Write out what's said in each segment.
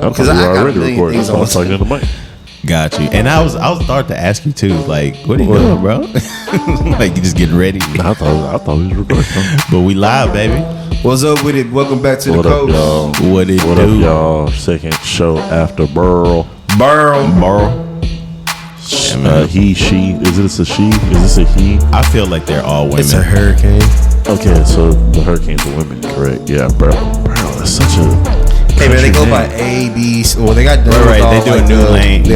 Because I got a million recording, things I was talking to the mic. Got you. And I was starting to ask you too, like, what are you doing, bro? Like, you just getting ready. I thought we was recording. But we live, baby. What's up with it? Welcome back to the coast. Y'all? What up, y'all? Second show after Burl. He, she. Is this a she? Is this a he? I feel like they're all women. It's a hurricane. Okay, so the hurricanes are women, correct? Yeah, Burl. That's such a... Hey man, they go by A, B. Well, they got right. They do like a new name for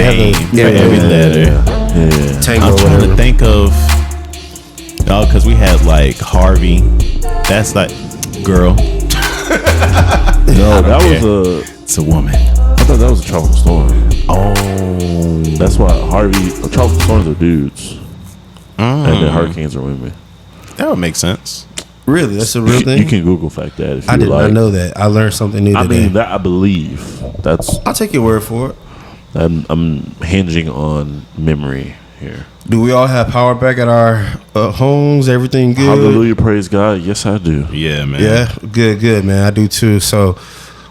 every letter. Yeah. Tango, I'm trying to think of, because we had like Harvey. That's like girl. No, it's a woman. I thought that was a tropical storm. Oh, that's why tropical storms are dudes, and then hurricanes are women. That would make sense. Really, that's a real thing. You can Google fact that if you I did like. not know that. I learned something new today. I mean, that I believe that's. I'll take your word for it. I'm hinging on memory here. Do we all have power back at our homes? Everything good? Hallelujah, praise God. Yes, I do. Yeah, man. Yeah, good, man. I do too. So,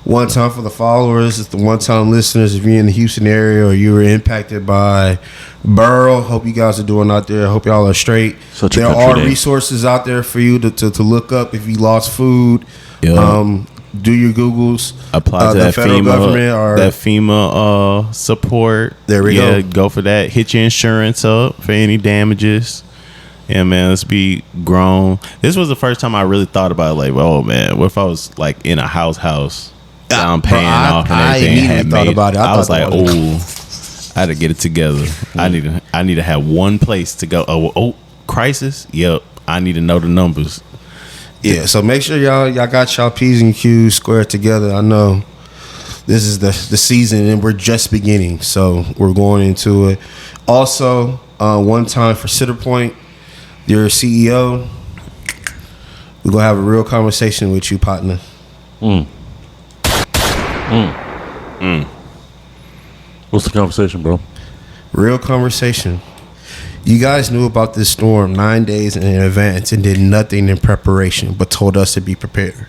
one time for the followers, it's the one-time listeners. If you're in the Houston area or you were impacted by Burl, hope you guys are doing out there. Hope y'all are straight. There are resources out there for you to look up if you lost food. Yep. Do your Googles. Apply to the that federal FEMA, government or that FEMA support. There we go. Go for that. Hit your insurance up for any damages. Yeah, man, let's be grown. This was the first time I really thought about it, like, oh man, what if I was like in a house down paying off and everything? I thought about it. I was like, I had to get it together. I need to have one place to go. Oh, crisis. Yep, I need to know the numbers. Yeah, so make sure y'all got y'all P's and Q's squared together. I know this is the season and we're just beginning, so we're going into it. Also, one time for Sitter Point, your CEO, we're gonna have a real conversation with you, partner. What's the conversation, bro? Real conversation. You guys knew about this storm 9 days in advance and did nothing in preparation, but told us to be prepared.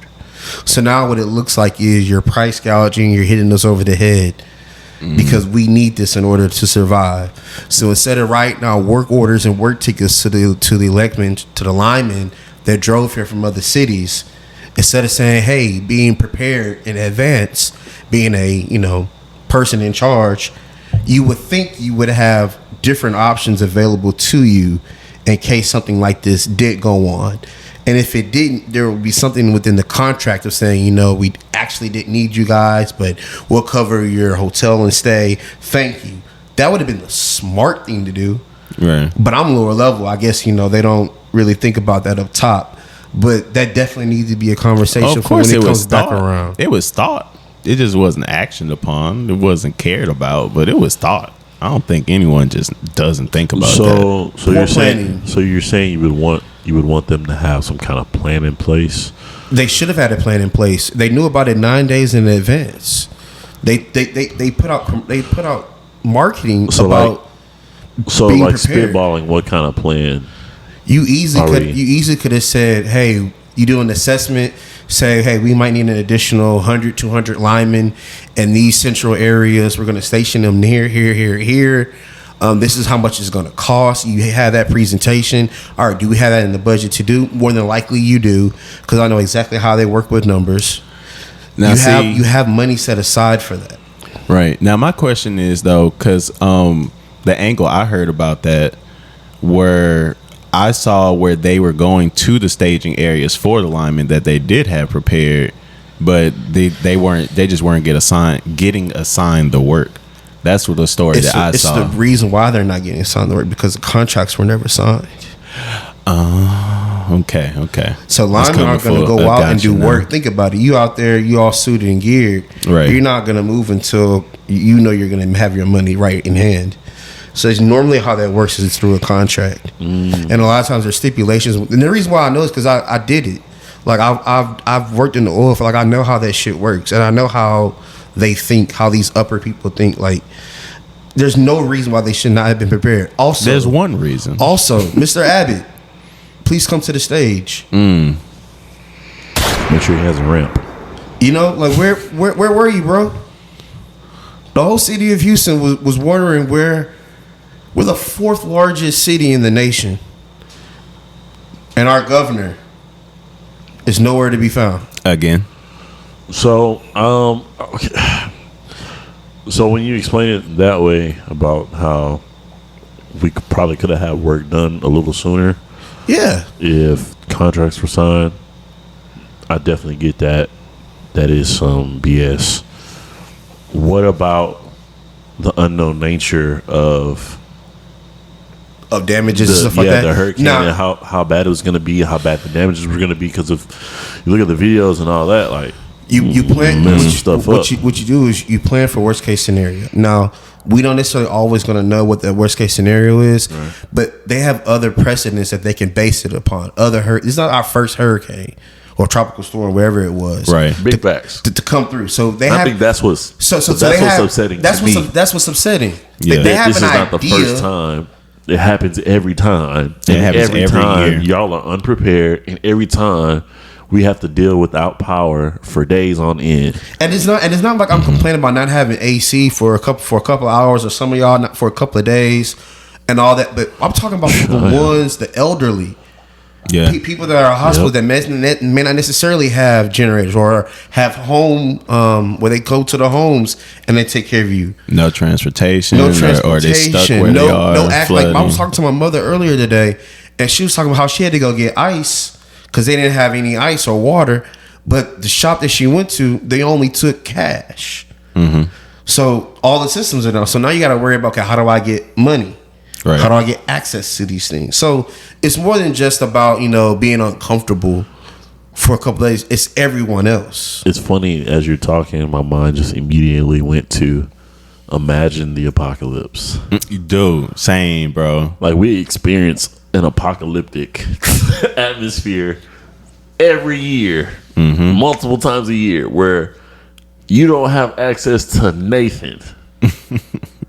So now what it looks like is you're price gouging, you're hitting us over the head because we need this in order to survive. So instead of writing out work orders and work tickets to the linemen that drove here from other cities, instead of saying, hey, being prepared in advance, being a person in charge, you would think you would have different options available to you in case something like this did go on. And if it didn't, there would be something within the contract of saying, we actually didn't need you guys, but we'll cover your hotel and stay. Thank you. That would have been the smart thing to do. Right. But I'm lower level. I guess, they don't really think about that up top. But that definitely needs to be a conversation for when it comes back around. It was thought. It just wasn't actioned upon. It wasn't cared about, but it was thought. I don't think anyone just doesn't think about that. So you're saying you would want them to have some kind of plan in place? They should have had a plan in place. They knew about it 9 days in advance. They put out marketing about being prepared. Spitballing what kind of plan? You easily could have said, hey, you do an assessment, say, hey, we might need an additional 100, 200 linemen in these central areas. We're going to station them here. This is how much it's going to cost. You have that presentation. All right, do we have that in the budget to do? More than likely you do, because I know exactly how they work with numbers. Now, you have money set aside for that. Right. Now, my question is, though, because the angle I heard about that I saw where they were going to the staging areas for the linemen that they did have prepared, but they just weren't getting assigned the work. That's what the story that I saw. It's the reason why they're not getting assigned the work, because the contracts were never signed. Okay. So linemen aren't going to go out and do work. Think about it. You out there, you all suited and geared. Right. You're not going to move until you know you're going to have your money right in hand. So it's normally how that works is through a contract, and a lot of times there's stipulations. And the reason why I know is because I did it. Like I've worked in the oil field. Like I know how that shit works, and I know how they think, how these upper people think. Like there's no reason why they should not have been prepared. Also, there's one reason. Also, Mr. Abbott, please come to the stage. Make sure he has a ramp. Like where were you, bro? The whole city of Houston was wondering where we're the fourth largest city in the nation, and our governor is nowhere to be found. Again. So, okay. So when you explain it that way about how we probably could have had work done a little sooner, Yeah. if contracts were signed, I definitely get that. That is some BS. What about the unknown nature of Damages and stuff like that? the hurricane, and how bad it was going to be, how bad the damages were going to be? Because if you look at the videos and all that, like you plan what you do is you plan for worst case scenario. Now we don't necessarily always going to know what the worst case scenario is, right, but they have other precedents that they can base it upon. It's not our first hurricane or tropical storm, wherever it was, Right. big facts to come through. So they I have. think that's what's So that's they have, upsetting That's to what's me. that's what's upsetting. Yeah. They have This an is not the idea. first time. It happens every time. It And happens every time year. y'all are unprepared, and every time we have to deal without power for days on end. And it's not like I'm complaining about not having AC for a couple hours, or some of y'all not for a couple of days and all that. But I'm talking about the elderly. Yeah. People that are in hospitals that may not necessarily have generators or have home where they go to the homes and they take care of you. No transportation. No Or they stuck transportation. where they are. No act like I flooding. was talking to my mother earlier today, and she was talking about how she had to go get ice because they didn't have any ice or water. But the shop that she went to, they only took cash. Mm-hmm. So all the systems are down. So now you got to worry about, okay, how do I get money? Right. How do I get access to these things? So it's more than just about, being uncomfortable for a couple of days. It's everyone else. It's funny, as you're talking, my mind just immediately went to imagine the apocalypse. Dude, same, bro. Like, we experience an apocalyptic atmosphere every year, multiple times a year, where you don't have access to Nathan.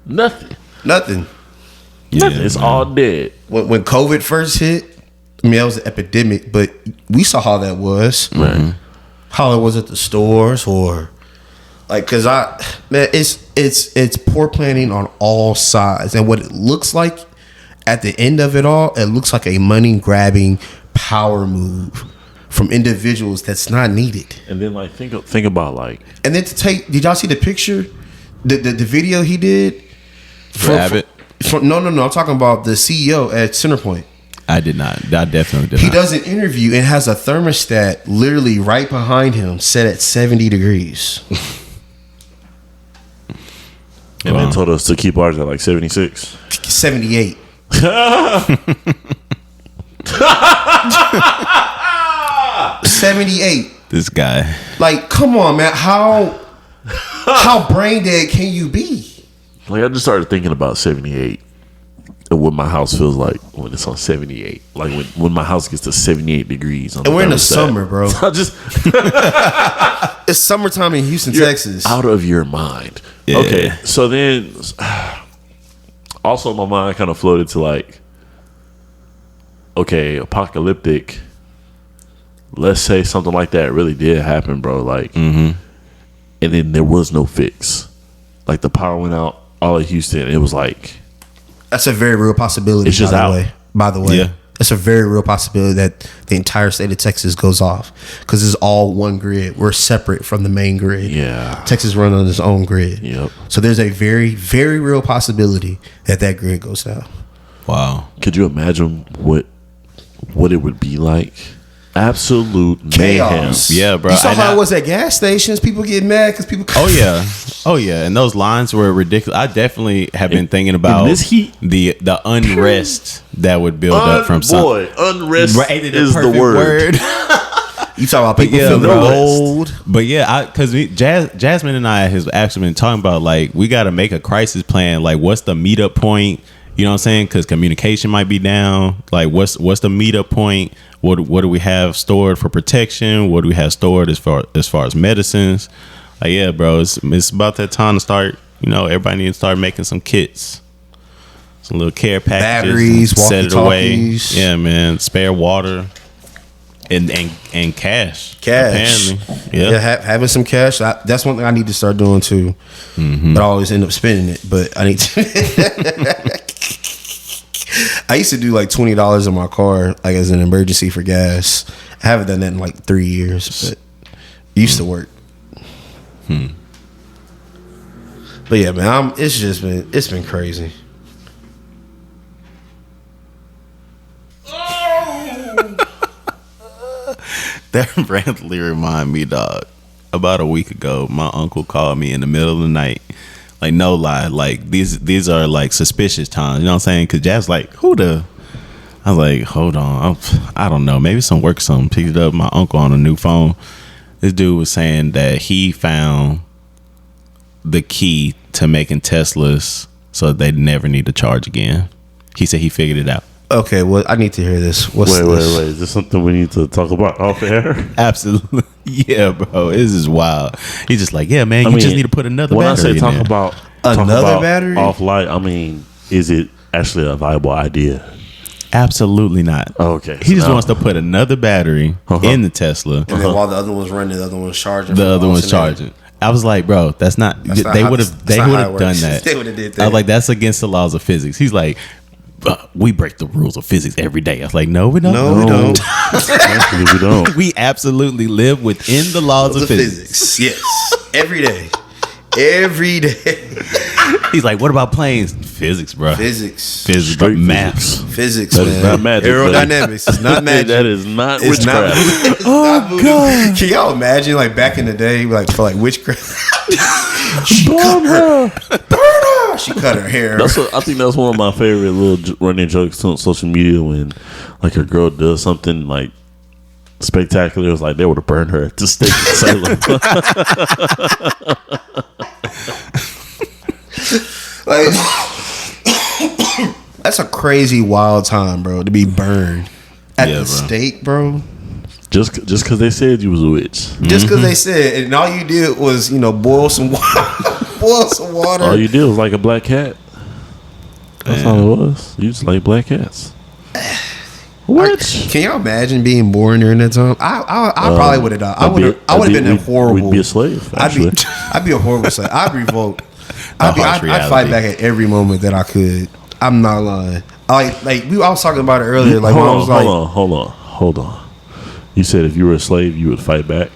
Nothing. Nothing. Nothing. It's man. all dead. When COVID first hit, I mean, that was an epidemic, but we saw how that was. Right. How it was at the stores, or like, cause it's poor planning on all sides. And what it looks like at the end of it all, it looks like a money grabbing power move from individuals that's not needed. And then, like, think about, like, And then did y'all see the picture, the video he did? Rabbit? No. I'm talking about the CEO at Centerpoint. I did not. I definitely did He not. does an interview and has a thermostat literally right behind him set at 70 degrees. and then told us to keep ours at like 76. 78. 78. This guy. Like, come on, man. How brain dead can you be? Like, I just started thinking about 78 and what my house feels like when it's on 78. Like, when my house gets to 78 degrees. And we're in the summer, bro. I just It's summertime in Houston, Texas. out of your mind. Yeah. Okay, so then also my mind kind of floated to, like, okay, apocalyptic. Let's say something like that really did happen, bro. Like, and then there was no fix. Like, the power went out all of Houston. It was like, That's a very real possibility. It's just by the out. way. By the way, Yeah. It's a very real possibility that the entire state of Texas goes off because it's all one grid. We're separate from the main grid. yeah, Texas runs on its own grid. yep. So there's a very, very real possibility that grid goes down. Wow. Could you imagine what it would be like? Absolute Chaos. mayhem. Yeah, bro. You saw And how I- it was at gas stations. People get mad because people. Oh yeah, oh yeah, and those lines were ridiculous. I definitely have been thinking about this heat- the unrest that would build up from some. Boy, unrest Right, is the perfect word. You talk about people yeah, feeling bro. old. But yeah, because Jasmine and I has actually been talking about, like, we got to make a crisis plan. Like, what's the meetup point? You know what I'm saying? Because communication might be down. Like, what's the meetup point? What do we have stored for protection? What do we have stored as far as medicines? Like, yeah, bro, it's about that time to start. Everybody needs to start making some kits, some little care packages, Batteries, set it away. walkie-talkies. Yeah, man, spare water. And cash. Cash. Apparently. Yeah, Yeah. having some cash. That's one thing I need to start doing too. But I always end up spending it. But I need to. I used to do like $20 in my car, like as an emergency for gas. I haven't done that in like 3 years, but it used to work. But yeah, man, it's been crazy. That randomly remind me, dog. About a week ago, my uncle called me in the middle of the night. Like, no lie, like these are like suspicious times. You know what I'm saying? Because Jazz like, who the? I was like, hold on, I don't know. Maybe some work something. Picked it up my uncle on a new phone. This dude was saying that he found the key to making Teslas so they never need to charge again. He said he figured it out. Okay, well, I need to hear this. Wait. Is this something we need to talk about off air? Absolutely. Yeah, bro. This is wild. He's just like, yeah, man, you just need to put another when battery I say talk in there. about Another battery? off light, I mean, is it actually a viable idea? Absolutely not. Okay. He just wants to put another battery in the Tesla. And then while the other one's running, the other one's charging. The other one's charging. I was like, bro, that's not. They would have done that. They would have did that. I was like, that's against the laws of physics. He's like, we break the rules of physics every day. I was like, no, we don't. No, we don't. Actually, we don't. We absolutely live within the laws of physics. Yes, every day. Every day. He's like, what about planes? Physics, bro. Physics, Straight but maths. physics, That man. is not magic, Aerodynamics. It's not magic. That is not It's witchcraft. Not, Oh, God. Can y'all imagine, like back in the day, like for like witchcraft? Burn her. She cut her hair. I think that's one of my favorite little running jokes on social media when like a girl does something like spectacular. It's like they would have burned her at the stake in Salem. Like, that's a crazy wild time, bro, to be burned at the stake, bro. Just because they said you was a witch. Just because they said, and all you did was, boil some water. Boil some water. All you did was like a black cat. That's all it was. You just like black cats. What? Can y'all imagine being born during that time? I probably would have died. I would have been a horrible. We'd be a slave. Actually. I'd be a horrible slave. I'd revolt. I'd fight reality. back at every moment that I could. I'm not lying. I was talking about it earlier. Like, hold on. You said if you were a slave, you would fight back.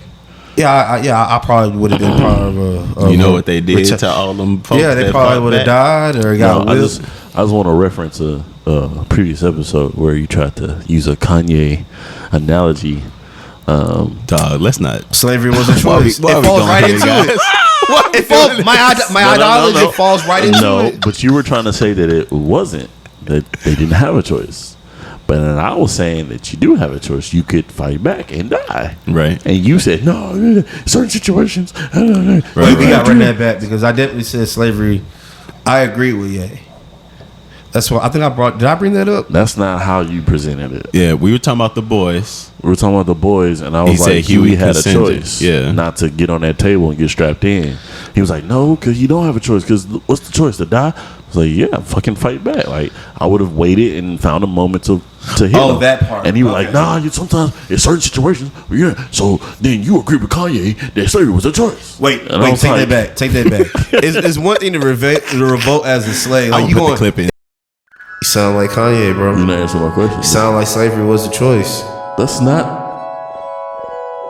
I probably would have been part of a. You know what they did to all them folks? Yeah, they probably would have died or got whipped. I just want to reference a previous episode where you tried to use a Kanye analogy. Dog, let's not. Slavery was a choice. Why It we falls going right here, into guys? it. My ideology falls right into it. No, but you were trying to say that it wasn't, that they didn't have a choice. But then I was saying that you do have a choice. You could fight back and die. Right. And you said, no, certain situations. We got to run that back because I definitely said slavery. I agree with Ye. That's what I think did I bring that up? That's not how you presented it. Yeah, we were talking about the boys. We were talking about the boys, and I was He like, said Huey had a consented. choice Yeah. not to get on that table and get strapped in. He was like, no, because you don't have a choice. Because what's the choice? To die? I was like, yeah, fucking fight back. Like, I would have waited and found a moment to hit him. That part. And he was like, nah, sometimes in certain situations, so then you agree with Kanye that slavery was a choice. Wait, take that back. Take that back. It's one thing to revolt as a slave. Like, I'm you gonna going put the clip in. You sound like Kanye, bro. You're not answering my question. You sound like slavery was the choice. That's not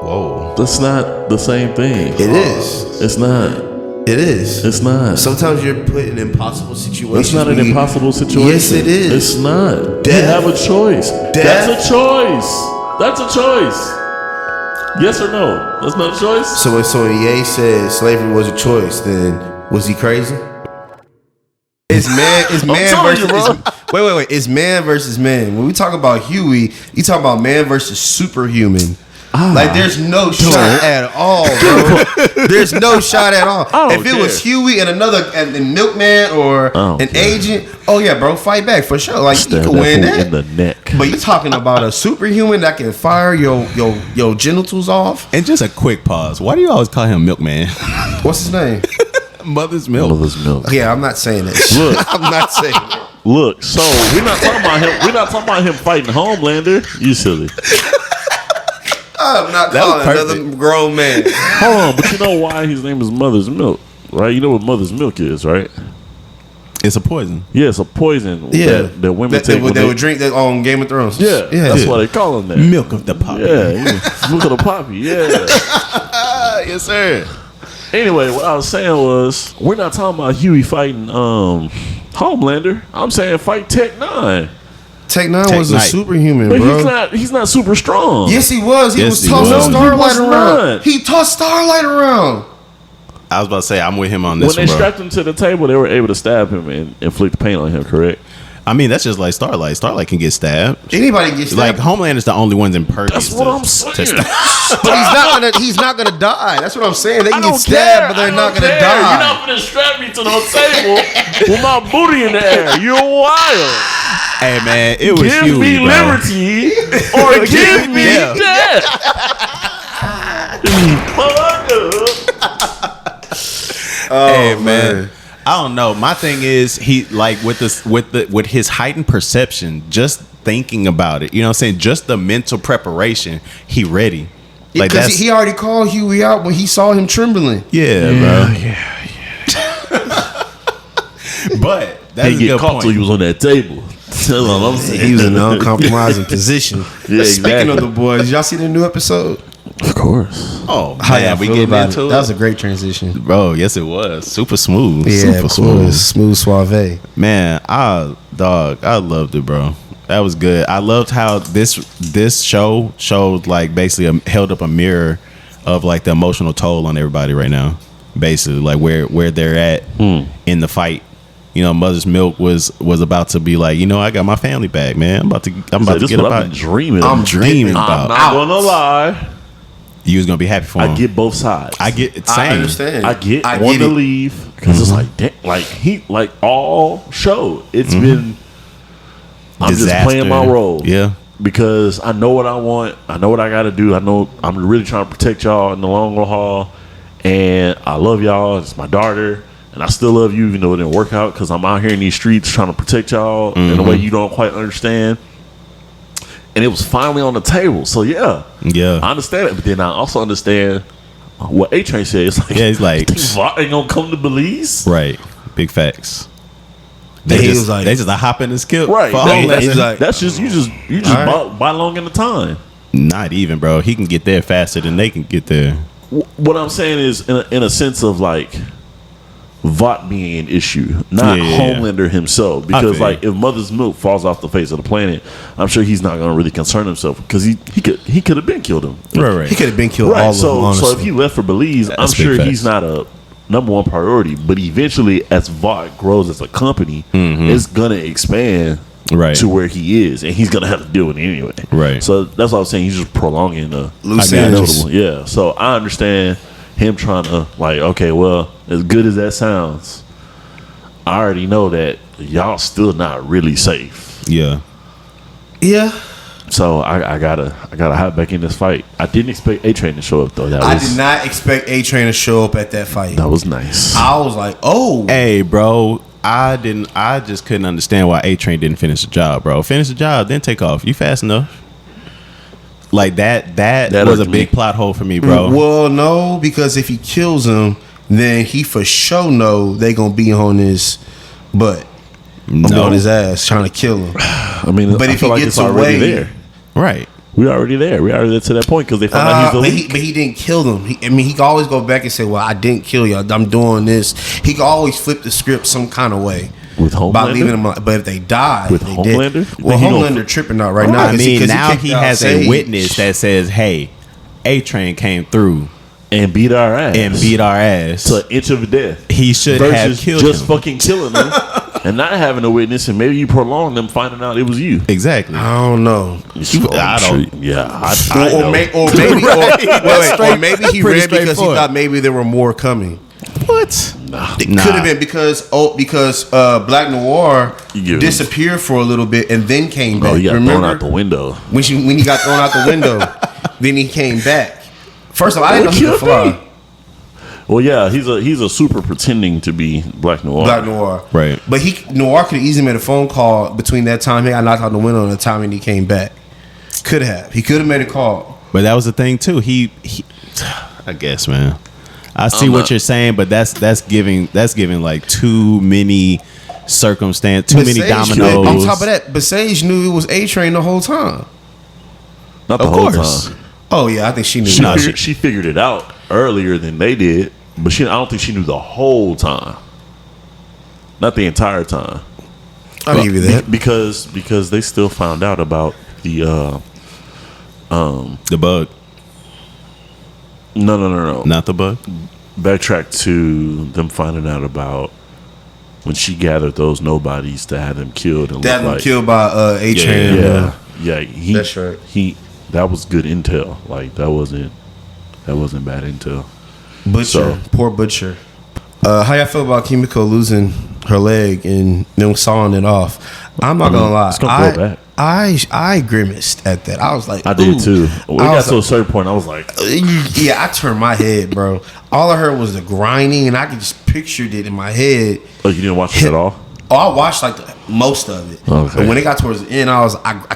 Whoa. That's not the same thing. It is. It's not. It is. It's not. Sometimes you're put in impossible situations. It's not an impossible situation. Yes, it is. It's not. Death. You have a choice. Death. That's a choice. That's a choice. Yes or no? That's not a choice. So when Ye said slavery was a choice, then was he crazy? It's man telling you, versus. bro. Wait. It's man versus man. When we talk about Huey, you talk about man versus superhuman. Like there's no shot at all, bro. There's no shot at all. If it was Huey and another and Milkman or an agent, oh yeah, bro, fight back for sure. Like you can win that in the neck. But you talking about a superhuman that can fire your genitals off? And just a quick pause. Why do you always call him Milkman? What's his name? Mother's Milk. Mother's milk. Yeah, I'm not saying that. Look. I'm not saying it. Look, so we're not talking about him. We're not talking about him fighting Homelander. You silly. I'm not That was calling another perfect. grown man. Hold on, but you know why his name is Mother's Milk, right? You know what Mother's Milk is, right? It's a poison. Yeah, it's a poison Yeah, that women they take. would drink that on Game of Thrones. Yeah, yeah. that's why they call him that. Milk of the poppy. Yeah, milk of the poppy. Yeah. Yes, sir. Anyway, what I was saying was, we're not talking about Huey fighting Homelander. I'm saying fight Tech 9. Tech 9 Tech was a Knight. superhuman, But bro. he's not super strong. Yes, he was. He Yes, was he tossing was. No, he was Starlight around. not. He tossed Starlight around. I was about to say I'm with him on When this they one, bro. strapped him to the table, they were able to stab him and inflict pain on him, correct? I mean, that's just like Starlight. Starlight can get stabbed. Anybody gets Like stabbed. Homelander's the only one's impervious. That's what to- I'm to saying. stab. But he's not gonna die. That's what I'm saying. They I can don't get stabbed, care. but they're I not don't gonna care. die. You're not gonna strap me to no table with my booty in the air. You're wild. Hey man, it was Give Huey, me bro. liberty or give me Yeah. death. Hey man. I don't know. My thing is he like with his heightened perception, just thinking about it. You know what I'm saying? Just the mental preparation. He ready. Like Because that's he already called Huey out when he saw him trembling. yeah, bro. But that's He a get good caught point. till he was on that table. That's all I'm saying. He was in an uncompromising position. Yeah, Speaking exactly. of the boys, y'all see the new episode? Of course. Oh How y'all man, we feel getting about into it. That was a great transition. Bro, yes it was. Super smooth. Yeah, Super of course. smooth. Smooth suave. Man, I loved it, bro. That was good. I loved how this show showed like basically held up a mirror of like the emotional toll on everybody right now. Basically, like where they're at in the fight. You know, Mother's Milk was about to be like, you know, I got my family back, man. I'm about to This get is what up I've out. been dreaming. I'm dreaming I'm about. not gonna lie. You was gonna be happy for him. I get both sides. I get it. I Same. understand. I get I want get to it. leave because it's like, damn, like all show. It's been. I'm just Disaster. playing my role. Yeah. Because I know what I want. I know what I got to do. I know I'm really trying to protect y'all in the long haul. And I love y'all. It's my daughter. And I still love you, even though it didn't work out. Because I'm out here in these streets trying to protect y'all in a way you don't quite understand. And it was finally on the table. So, yeah. Yeah. I understand it. But then I also understand what A-Train said. It's like, Yeah, he's like- think Vought ain't going to come to Belize? Right. Big facts. He They was just like- they just hop in and skip. Right. For That- Homeland. he's like- that's just, you just All right. buy long in the time. Not even, bro. He can get there faster than they can get there. What I'm saying is, in a sense of like, Vought being an issue, not Yeah. Homelander himself. Because feel like, if Mother's Milk falls off the face of the planet, I'm sure he's not going to really concern himself because he could have been killed him. Right. He could have been killed all Right. of them, So honestly. if he left for Belize, I'm That's big sure facts. he's not a number one priority. But eventually, as Vought grows as a company, it's gonna expand Right. to where he is, and he's gonna have to deal with it anyway. Right. So that's what I was saying. He's just prolonging the Loose inevitable. ends. Yeah. So I understand him trying to like, okay, well, as good as that sounds, I already know that y'all still not really safe. Yeah. Yeah. So I gotta hop back in this fight. I didn't expect A-Train to show up though. I did not expect A-Train to show up at that fight. That was nice. I was like, oh. Hey, bro. I just couldn't understand why A-Train didn't finish the job, bro. Finish the job, then take off. You fast enough. Like that was a irked me. big plot hole for me, bro. Well, no, because if he kills him, then he for sure know they gonna be on his butt. No. On his ass, trying to kill him. I mean, But I if feel he like gets it's already away- there. Right. We already there. We already there to that point because they found out he's the leak. But he didn't kill them. He can always go back and say, well, I didn't kill you. I'm doing this. He can always flip the script some kind of way. With By Homelander? leaving them alive. But if they die, With they Homelander? did. You Well, think he gonna- Homelander tripping out right now. I 'cause mean, 'cause now kicked he out has Sage. a witness that says, hey, A-Train came through And beat our ass. and beat our ass. to an inch of death. He should have Versus killed just him. fucking killing them and not having a witness, and maybe you prolong them finding out it was you. Exactly. I don't know. I don't- Yeah, I Or know. maybe or maybe he Pretty ran because he straightforward. thought maybe there were more coming. What? It could have been because Black Noir You give him- disappeared for a little bit and then came back. Oh, you got Remember thrown out the window. when he got thrown out the window, then he came back. First of all, I didn't know he could fly. Well, yeah, he's a super pretending to be Black Noir. Black Noir, Right. But Noir could have easily made a phone call between that time he got knocked out the window and the time when he came back. He could have made a call. But that was the thing too. He I guess, man. I see what you're saying, but that's giving like too many circumstances, too many dominoes. On top of that, Basage knew it was A-Train the whole time. Not the Of whole course. time. Oh yeah, I think she knew. She figured it out earlier than they did, but I don't think she knew the whole time. Not the entire time. I'll give you that. Because they still found out about the bug. No. Not the bug. Backtrack to them finding out about when she gathered those nobodies to have them killed and That was killed by A-Train. Yeah. That's right. That was good intel. Like that wasn't bad intel. Butcher, poor Butcher. How y'all feel about Kimiko losing her leg and them sawing it off? I'm not gonna lie. It's gonna grow back. I grimaced at that. I was like, I did too. When it got to a like, certain point, I was like, yeah, I turned my head, bro. All I heard was the grinding, and I could just pictured it in my head. "Oh, you didn't watch it at all?" Oh, I watched like most of it. Okay. But when it got towards the end, I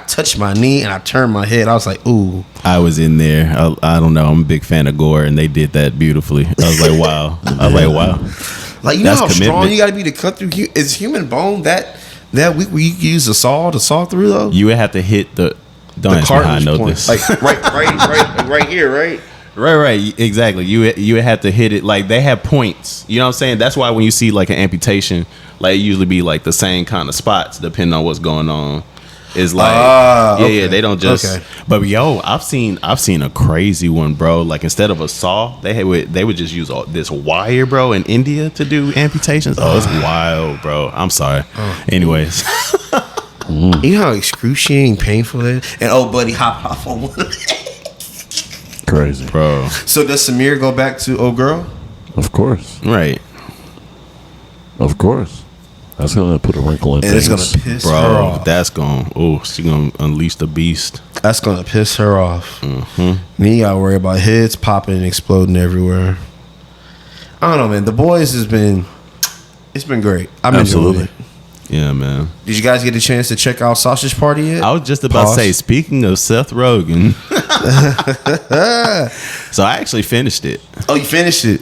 touched my knee and I turned my head. I was like, ooh. I was in there. I don't know. I'm a big fan of gore, and they did that beautifully. I was like, wow. Like, you That's know how strong commitment. you got to be to cut through? Is human bone that weak where you use a saw to saw through though? You would have to hit the. Don't ask me how I know point. this. Like right here, right? Right, exactly. You would have to hit it like they have points. You know what I'm saying? That's why when you see like an amputation, like it usually be like the same kind of spots depending on what's going on. It's like okay. they don't just. Okay. But yo, I've seen a crazy one, bro. Like instead of a saw, they would just use this wire, bro, in India to do amputations. Oh, it's wild, bro. I'm sorry. Anyways, You know how excruciating painful it is? And buddy, hop off on one. Crazy, bro. So does Samir go back to old girl? Of course, Right. of course. That's gonna put a wrinkle in And things. it's gonna piss her Bro, off. that's she gonna unleash the beast. That's gonna piss her off. Then you gotta worry about heads popping and exploding everywhere. I don't know, man. The Boys it's been great. I'm enjoying it. Yeah, man. Did you guys get a chance to check out Sausage Party yet? I was just about to say, speaking of Seth Rogen, so I actually finished it. Oh, you finished it.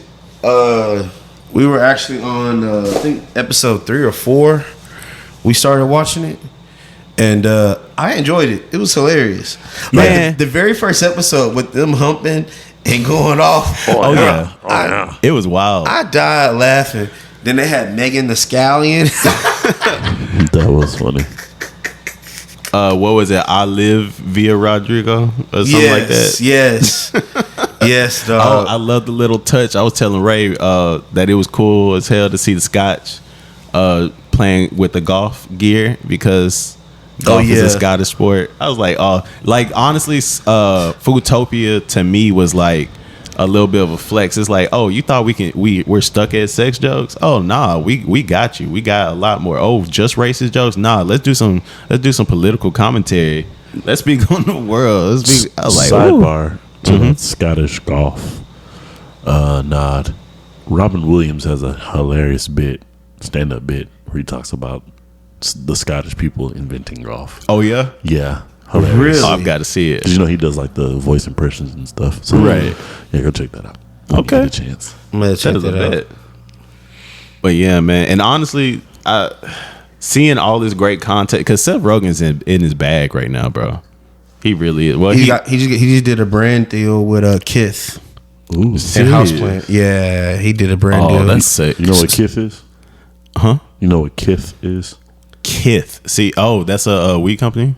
We were actually on I think episode 3 or 4. We started watching it, and I enjoyed it. It was hilarious, Man. Like, the very first episode with them humping and going off. Oh, yeah. It was wild. I died laughing. Then they had Megan the Scallion. That was funny. What was it? I Live Via Rodrigo or something like that. Yes, yes, Oh, dog. I love the little touch. I was telling Ray that it was cool as hell to see the Scotch playing with the golf gear because golf is a Scottish sport. I was like, honestly, Foodtopia to me was like a little bit of a flex. It's like, oh, you thought we're stuck at sex jokes? Oh, nah, we got you. We got a lot more. Oh, just racist jokes? Nah, let's do some political commentary. Let's be going to the world. I was like, Sidebar to that Scottish golf nod. Robin Williams has a hilarious stand-up bit, where he talks about the Scottish people inventing golf. oh yeah, Yeah, hilarious. Really? oh, I've got to see it. Because he does like the voice impressions and stuff. So, Right. Yeah, go check that out. When you Okay. get a chance. I'm gonna check That is a that out. bet. But yeah, man, and honestly, seeing all this great content because Seth Rogen's in his bag right now, bro. He really is. Well, He just did a brand deal with Kith Ooh, and serious? Houseplant. Yeah, he did a brand deal. Oh, that's sick. you know what Kith is? Huh? You know what Kith is? Kith. See, that's a weed company.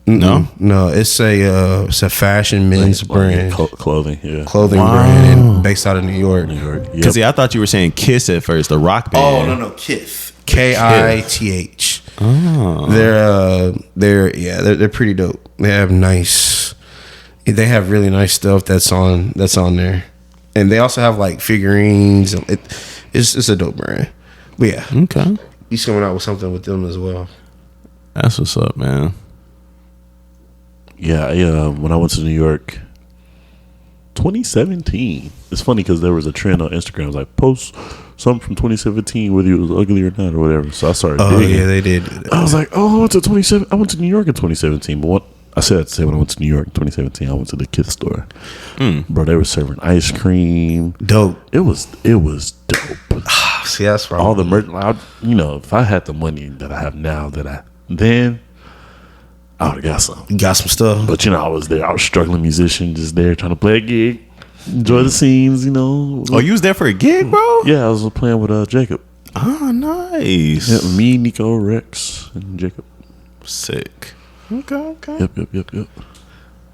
No, No, it's a fashion men's brand, Clothing, yeah. clothing Wow. brand, and based out of New York. New York. Yep. because see, I thought you were saying Kiss at first, the rock Oh band. no, Kith, Kith. Oh, they're pretty dope. They have really nice stuff that's on there, and they also have like figurines. It's a dope brand. But yeah, Okay, he's coming out with something with them as well. that's what's up, man. Yeah, when I went to New York, 2017. It's funny because there was a trend on Instagram. It was like, post something from 2017, whether it was ugly or not or whatever. So I started Oh digging. yeah, they did. Do that. I was like, oh, I went to New York in 2017. But I said when I went to New York in 2017, I went to the Kith store. Bro, they were serving ice cream. Dope. It was dope. See, that's right. All the merch, if I had the money that I have now, I would have got some. You got some stuff. But I was there. I was struggling musician, just there trying to play a gig, enjoy the scenes. Oh, you was there for a gig, bro? Yeah, I was playing with Jacob. Oh, nice. Yeah, me, Nico, Rex, and Jacob. Sick. Okay. Yep.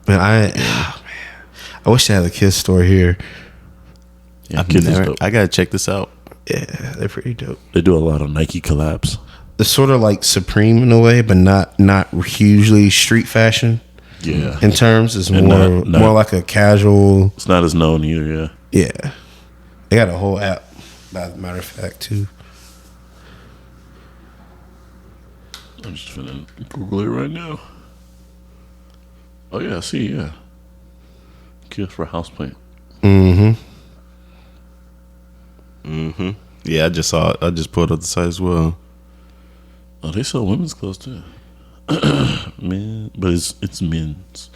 Man, I wish they had a Kiss store here. Yeah, Kids is dope. I gotta check this out. Yeah, they're pretty dope. They do a lot of Nike collabs. It's sort of like Supreme in a way, but not hugely street fashion. Yeah. In terms, it's And more not- like a casual. It's not as known either, yeah. Yeah, they got a whole app. As a matter of fact, too. I'm just finna Google it right now. Oh, yeah, I see, yeah. Kiss for Houseplant. Yeah, I just saw it. I just pulled up the site as well. Oh, they sell women's clothes, too. Men, but it's men's.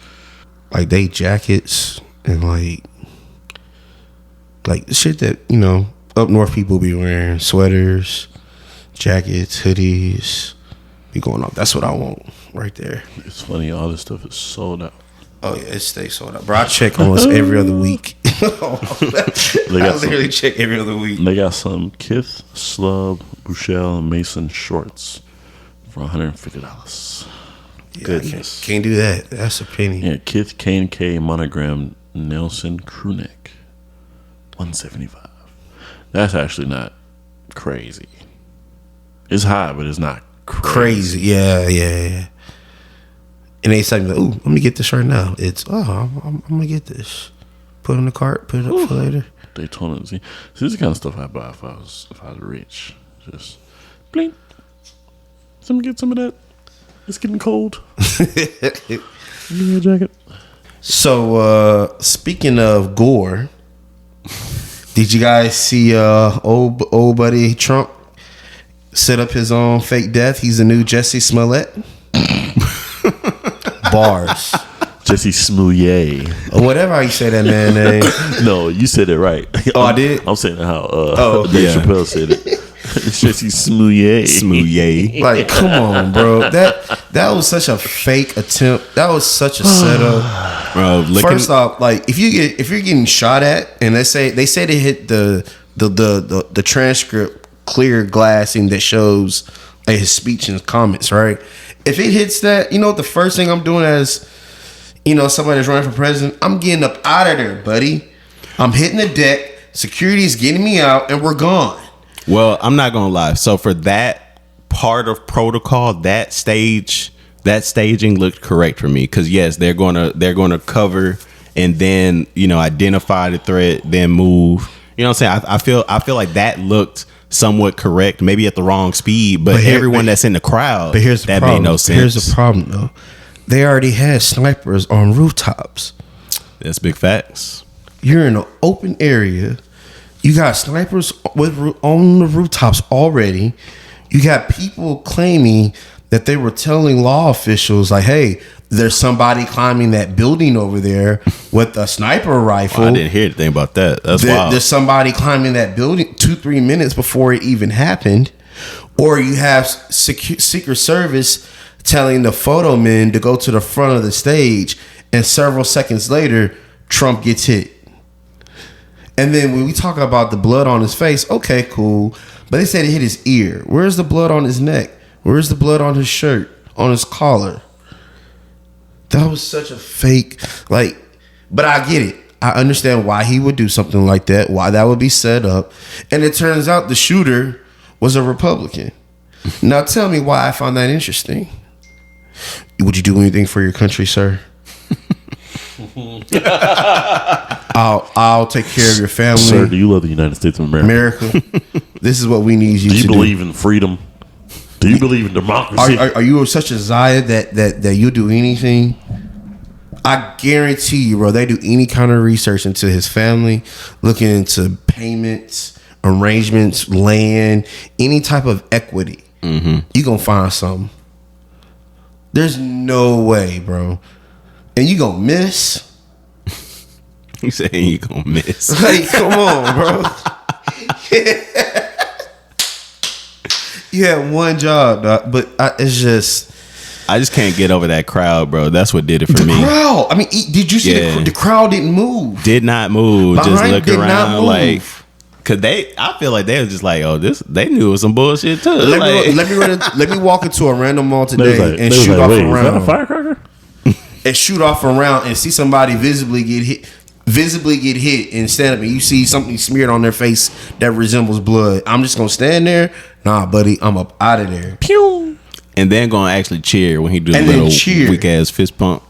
Like they jackets and like shit that up north people be wearing, sweaters, jackets, hoodies, be going off. That's what I want right there. It's funny, all this stuff is sold out. Oh yeah, it stays sold out, bro. I check almost every other week. I literally check every other week. They got some Kith, Slub, Bouchelle, and Mason shorts for $150. Yeah, Goodness. can't do that. That's a penny. Yeah, Kith K&K monogram Nelson crew neck, $175. That's actually not crazy. It's high, but it's not crazy. Yeah. And they say, "Ooh, let me get this right now." It's I'm gonna get this. Put it in the cart. Put it up for later. Daytona. See, this is the kind of stuff I buy if I was rich. Just blink. Let me get some of that. It's getting cold. Give me a jacket. So speaking of gore, did you guys see old buddy Trump set up his own fake death? He's the new Jesse Smollett. Bars. Jesse Smouillet. Or whatever how you say that man name. No, you said it right. Oh, I did? I'm saying how okay. Dave Chappelle said it. It's Jesse Smouillet. Like, come on, bro. That was such a fake attempt. That was such a setup. Bro, First off, like if you're getting shot at, and they say they hit the transcript clear glassing that shows his speech and comments, right? If it hits that, the first thing I'm doing as somebody that's running for president, I'm getting up out of there, buddy. I'm hitting the deck. Security's getting me out, and we're gone. Well, I'm not gonna lie. So for that part of protocol, that staging looked correct for me because yes, they're gonna cover and then identify the threat, then move. You know what I'm saying? I feel like that looked somewhat correct, maybe at the wrong speed, but everyone that's in the crowd, but here's the that problem. made no sense. Here's the problem though. They already had snipers on rooftops. That's big facts. You're in an open area. You got snipers on the rooftops already. You got people claiming that they were telling law officials like, "Hey, there's somebody climbing that building over there with a sniper rifle." I didn't hear anything about that. That's wild. There's somebody climbing that building 2-3 minutes before it even happened. Or you have Secret Service telling the photo men to go to the front of the stage, and several seconds later, Trump gets hit. And then when we talk about the blood on his face, okay, cool. But they said it hit his ear. Where's the blood on his neck? Where's the blood on his shirt? On his collar? That was such a fake, but I get it. I understand why he would do something like that, why that would be set up. And it turns out the shooter was a Republican. Now tell me why I found that interesting. Would you do anything for your country, sir? I'll take care of your family. Sir, do you love the United States of America? This is what we need you to do. Do you believe in freedom? Do you believe in democracy? Are you such a Zaya that you'll do anything? I guarantee you, bro, they do any kind of research into his family, looking into payments, arrangements, land, any type of equity. You gonna find something. There's no way, bro. and you gonna miss. You saying you gonna miss? Like, come on, bro. You had one job, dog, but it's just. I just can't get over that crowd, bro. That's what did it for me. Crowd. I mean, did you see the crowd didn't move? Did not move. Just Behind look did not around move. like. Cause I feel like they was just like, oh, they knew it was some bullshit too. Let me walk into a random mall today and shoot off a Is that a round. firecracker? And shoot off a round and see somebody visibly get hit and stand up and you see something smeared on their face that resembles blood. I'm just gonna stand there. Nah, buddy, I'm up out of there. Pew. And then gonna actually cheer when he do a And then little cheer. weak ass fist pump.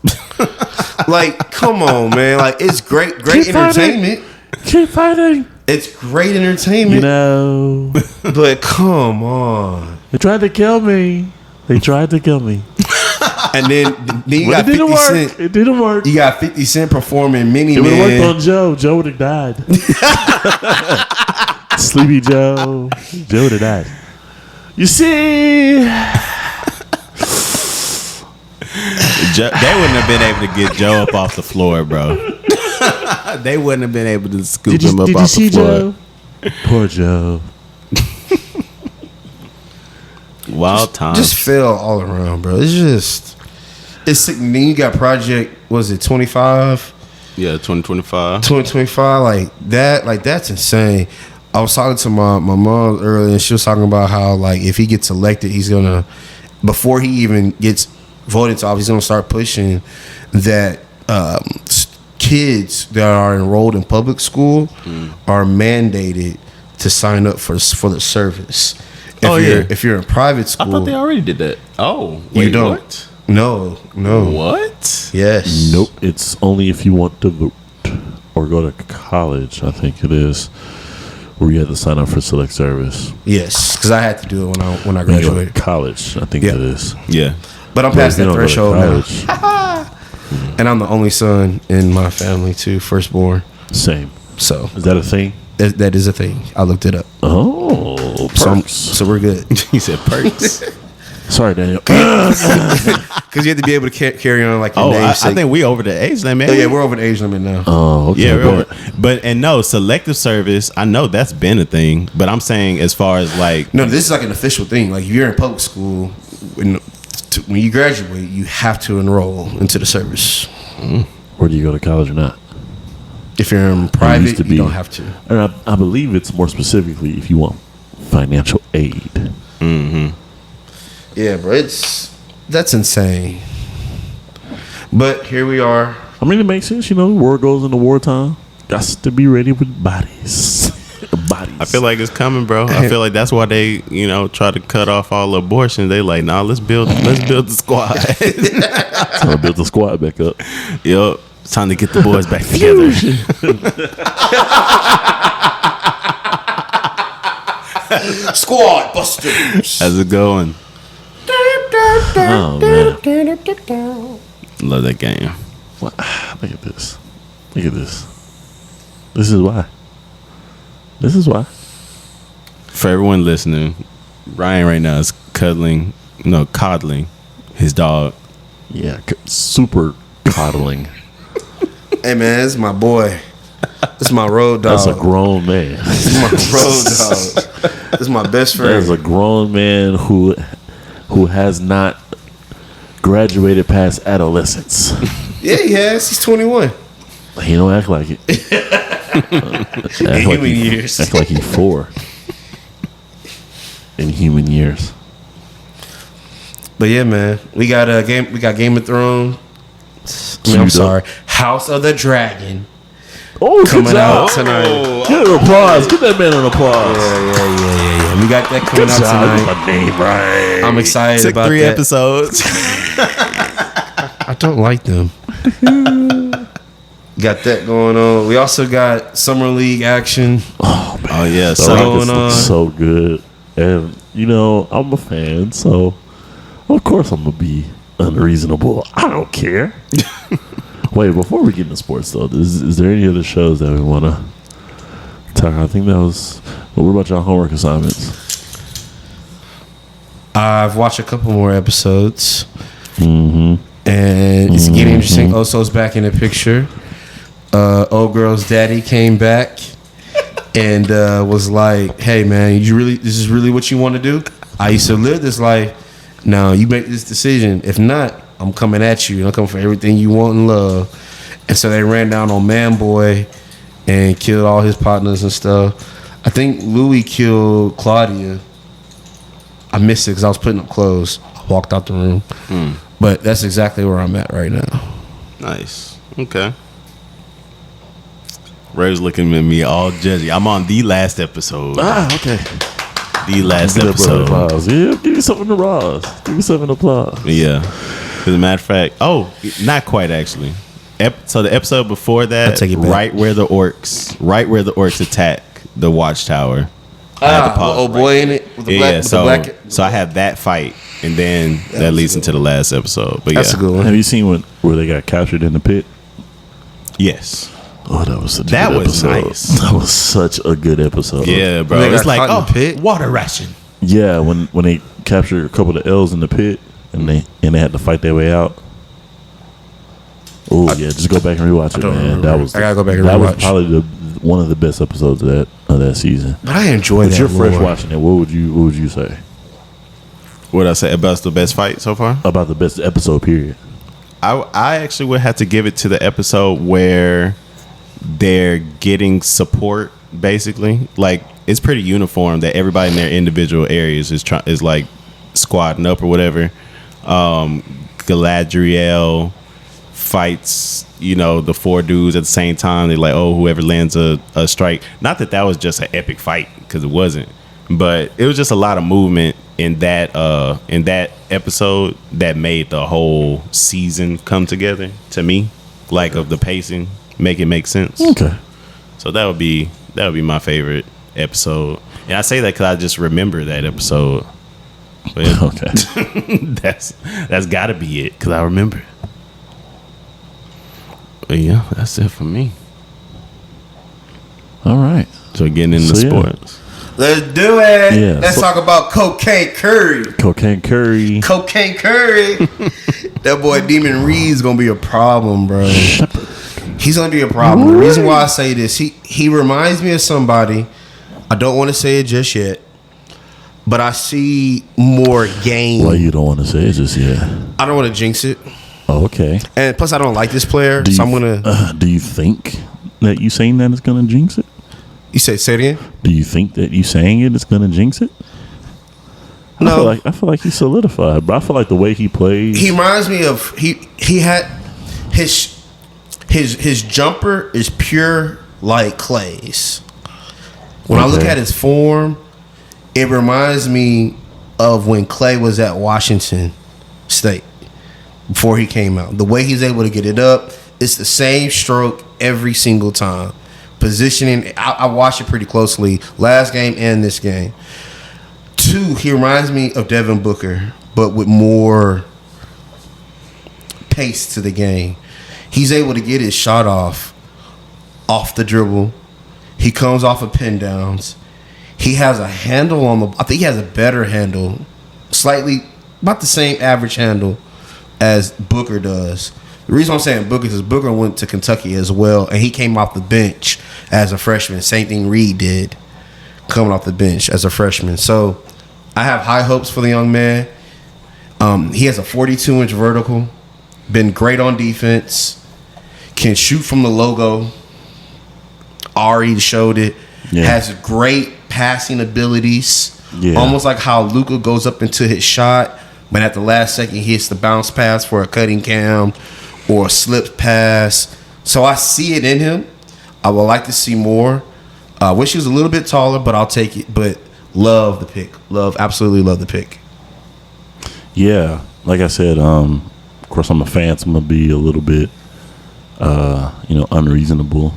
Like, come on, man. Like, it's great Keep entertainment. Keep fighting. It's great entertainment. You know, But come on. they tried to kill me. And then you But got it didn't 50 work. Cent. It didn't work. You got 50 Cent performing Mini It would have worked Man. on Joe. Joe would have died. Sleepy Joe. Joe would have died. You see, They wouldn't have been able to get Joe up off the floor, bro. They wouldn't have been able to scoop him up off the floor. Joe? Poor Joe. Wild times. Just fell all around, bro. It's sick. Then you got Project, was it 25? Yeah, 2025. 2025, like that's insane. I was talking to my mom earlier, and she was talking about how, like, if he gets elected, he's gonna, before he even gets voted to office, he's gonna start pushing that kids that are enrolled in public school are mandated to sign up for the service. If you're in private I school, thought they already did that. Oh, you wait, don't. What? No. What? Yes. Nope. It's only if you want to vote or go to college, I think it is, where you have to sign up for select service. Yes, because I had to do it when I When you go to graduated. college, I think Yeah. it is. Yeah. But I'm But past if you that don't go to threshold now. college, And I'm the only son in my family too, firstborn. same. So Is that a thing? that is a thing. I looked it up. Oh, perks. So we're good. He said perks. Sorry, Daniel. Because you have to be able to carry on like your Oh, I namesake. think we over the age limit. Oh, yeah, we're over the age limit now. Oh, okay. Yeah, we're but- over. But no, selective service. I know that's been a thing, but I'm saying as far as like, No, this is like an official thing. Like if you're in public school, when you graduate, you have to enroll into the service. Whether you go to college or not. If you're in used private, to you be- don't have to. And I believe it's more specifically if you want financial aid. Yeah, bro, that's insane. But here we are. I mean, it makes sense. You know, the war goes into wartime. Got to be ready with bodies. Bodies. I feel like it's coming, bro. I feel like that's why they, try to cut off all abortions. They like, nah, let's build the squad. So I built the squad back up. Yup, it's time to get the boys back together. Squad Busters. How's it going? Oh, man. Love that game. What? Look at this. Look at this. This is why. For everyone listening, Ryan right now is coddling his dog. Yeah, super coddling. Hey man, this is my boy. This is my road dog. That's a grown man. This is my road dog. This is my best friend. There's a grown man who has not graduated past adolescence. Yeah, he has. He's 21. He don't act like it. In human years. Act like he's 4. In human years. But yeah, man, we got Game of Thrones. I'm sorry, House of the Dragon Oh, coming good out job. tonight. Give an applause. Give that man an applause. Yeah. We got that coming Good out job. tonight. Get my name right. I'm excited Took about 3 that. episodes. I don't like them. Got that going on. We also got Summer League action. Oh, man. Oh yeah, The so Rockets going look on. so good. And, I'm a fan, so of course I'm going to be unreasonable. I don't care. Wait, before we get into sports, though, is there any other shows that we want to talk? I think that was... What about your homework assignments? I've watched a couple more episodes. And it's getting interesting. Oso's back in the picture. Old girl's daddy came back and was like, "Hey man, this is really what you want to do? I used to live this life. Now you make this decision. If not, I'm coming at you. And I'm coming for everything you want and love." And so they ran down on Man Boy and killed all his partners and stuff. I think Louis killed Claudia. I missed it because I was putting up clothes. I walked out the room. But that's exactly where I'm at right now. Nice. Okay. Ray's looking at me all judgy. I'm on the last episode. Okay. The last episode. Applause. Yeah, give me something to Ross. Give me something to applause. Yeah. As a matter of fact, not quite actually. So the episode before that, right where the orcs attack the watchtower. Old boy in it with the black. So I have that fight, and then that leads into the last episode. But that's a good one. Have you seen where they got captured in the pit? Yes. Oh, that was such a good episode. Nice. That was such a good episode. Yeah, bro. It's like pit? Water ration. Yeah, when they captured a couple of the L's in the pit and they had to fight their way out. Oh yeah, just go back and rewatch it, man. I gotta go back and rewatch. That was probably one of the best episodes of that season. But I enjoy that. You're fresh watching it. What would you say? What I say about the best fight so far? About the best episode, period. I actually would have to give it to the episode where they're getting support. Basically, like it's pretty uniform that everybody in their individual areas is like squadding up or whatever. Galadriel fights, the four dudes at the same time. They're like, whoever lands a strike. Not that was just an epic fight, because it wasn't, but it was just a lot of movement in that episode that made the whole season come together to me, like of the pacing, make it make sense. Okay, so that would be my favorite episode, and I say that because I just remember that episode. But okay, that's got to be it because I remember. But yeah, that's it for me. All right. So getting into sports. Let's do it. Yeah, Let's talk about Cocaine Curry. Cocaine Curry. That boy Demon Reed's gonna be a problem, bro. He's gonna be a problem. The reason why I say this, he reminds me of somebody. I don't want to say it just yet, but I see more game. Well, you don't want to say it just yet. I don't want to jinx it. Oh, okay. And plus, I don't like this player, so I'm gonna. Do you think that you saying that is gonna jinx it? You say it again? Do you think that you saying it is gonna jinx it? No, I feel like he's solidified, but I feel like the way he plays. He reminds me of he had his jumper is pure like Clay's. When I look at his form, it reminds me of when Clay was at Washington State before he came out. The way he's able to get it up, it's the same stroke every single time. Positioning, I watched it pretty closely last game and this game. 2, he reminds me of Devin Booker, but with more pace to the game. He's able to get his shot off the dribble. He comes off of pin downs. He has a handle I think he has a better handle, slightly about the same average handle as Booker does. The reason I'm saying Booker is Booker went to Kentucky as well, and he came off the bench as a freshman. Same thing Reed did, coming off the bench as a freshman. So I have high hopes for the young man. He has a 42-inch vertical, been great on defense, can shoot from the logo. Already showed it. Yeah. Has great passing abilities. Yeah. Almost like how Luka goes up into his shot, but at the last second he hits the bounce pass for a cutting cam or a slip pass. So I see it in him. I would like to see more. I wish he was a little bit taller, but I'll take it. But love the pick. Absolutely love the pick. Yeah. Like I said, of course I'm a fan, so I'm going to be a little bit, unreasonable.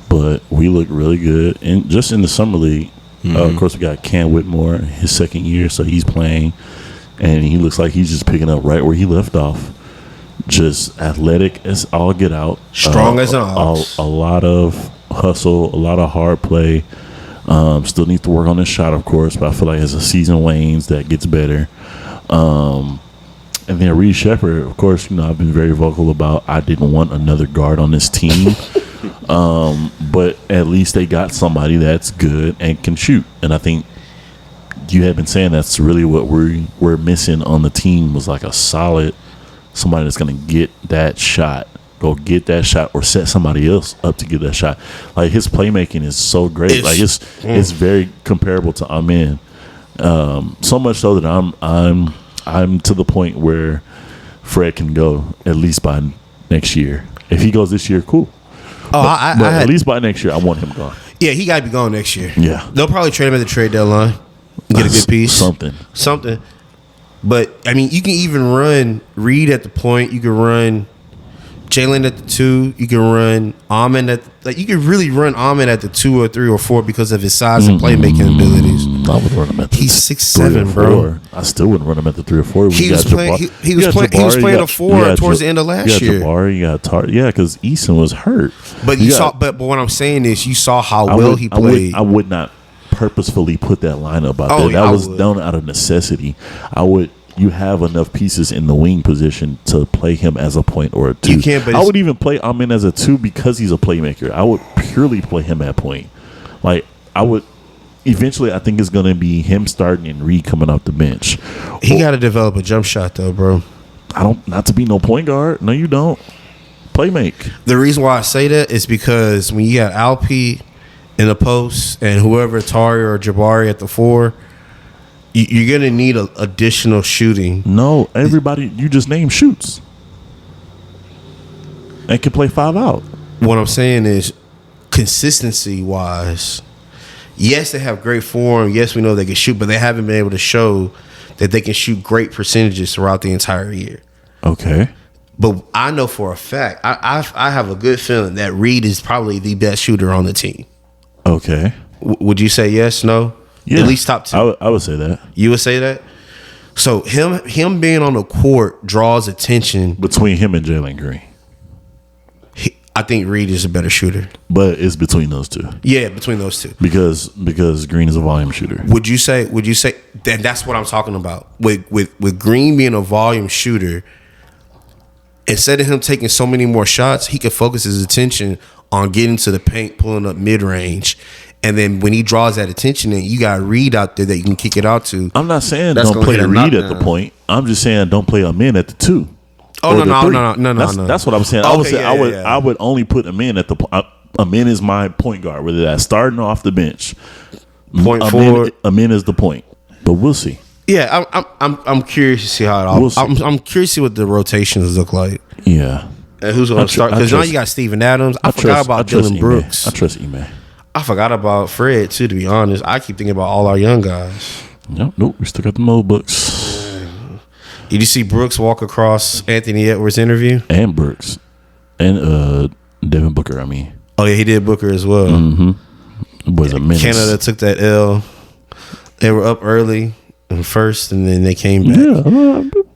But we look really good. And just in the summer league, of course, we got Cam Whitmore, his second year, so he's playing. And he looks like he's just picking up right where he left off. Just athletic as all get out. Strong as an ox. A lot of hustle, a lot of hard play. Still needs to work on his shot, of course, but I feel like as the season wanes, that gets better. And then Reed Shepard, of course, I've been very vocal about I didn't want another guard on this team. But at least they got somebody that's good and can shoot. And I think you had been saying that's really what we're missing on the team was like a solid somebody that's going to get that shot. Go get that shot or set somebody else up to get that shot. Like his playmaking is so great. It's very comparable to Amen. So much so that I'm to the point where Fred can go at least by next year. If he goes this year, cool. Oh, But at least by next year, I want him gone. Yeah, he got to be gone next year. Yeah, they'll probably trade him at the trade deadline. Get a good piece, something. But I mean, you can even run Reed at the point. You can run Jalen at the 2. You can run Ahmed you can really run Ahmed at the 2 or 3 or 4 because of his size and playmaking abilities. I would run him at the He's 6'7", bro. I still wouldn't run him at the 3 or 4. He was playing a 4 towards the end of last year. Jabari, you got Tar. Yeah, because Eason was hurt. But but what I'm saying is, you saw how well he played. I would not purposefully put that lineup out there. That was done out of necessity. You have enough pieces in the wing position to play him as a point or a 2. You can't, but I would even play Amin as a 2 because he's a playmaker. I would purely play him at point. Like I would. Eventually, I think it's going to be him starting and Reed coming off the bench. He got to develop a jump shot though, bro. Not to be no point guard. No, you don't. Playmake. The reason why I say that is because when you got Alp in the post and whoever Tari or Jabari at the 4, you're gonna need additional shooting. No, everybody you just named shoots and can play 5 out. What I'm saying is, consistency wise, yes, they have great form. Yes, we know they can shoot, but they haven't been able to show that they can shoot great percentages throughout the entire year. Okay. But I know for a fact, I have a good feeling that Reed is probably the best shooter on the team. Okay. Would you say yes, no? Yeah. At least top 2. I would say that. You would say that? So him being on the court draws attention. Between him and Jalen Green. I think Reed is a better shooter. But it's between those 2. Yeah, between those 2. Because Green is a volume shooter. Would you say that's what I'm talking about? With Green being a volume shooter, instead of him taking so many more shots, he could focus his attention on getting to the paint, pulling up mid-range. And then when he draws that attention, and you got Reed out there that you can kick it out to. I'm not saying don't play Reed at the point. I'm just saying don't play Amin at the 2. Oh no. That's what I'm saying. Okay, I would only put Amin at the point. Amin is my point guard, whether that's starting off the bench. Point forward. Amin is the point, but we'll see. Yeah, I'm curious to see how it all. I'm curious to see what the rotations look like. Yeah. And who's going to start? Because now you got Steven Adams. I forgot about Dylan Brooks. I trust Ime. I forgot about Fred too. To be honest, I keep thinking about all our young guys. Nope. We still got the old books. Did you see Brooks walk across Anthony Edwards' interview? And Brooks. And Devin Booker, I mean. Oh, yeah, he did Booker as well. Mm-hmm. It was a menace. Canada took that L. They were up early in first, and then they came back. Yeah.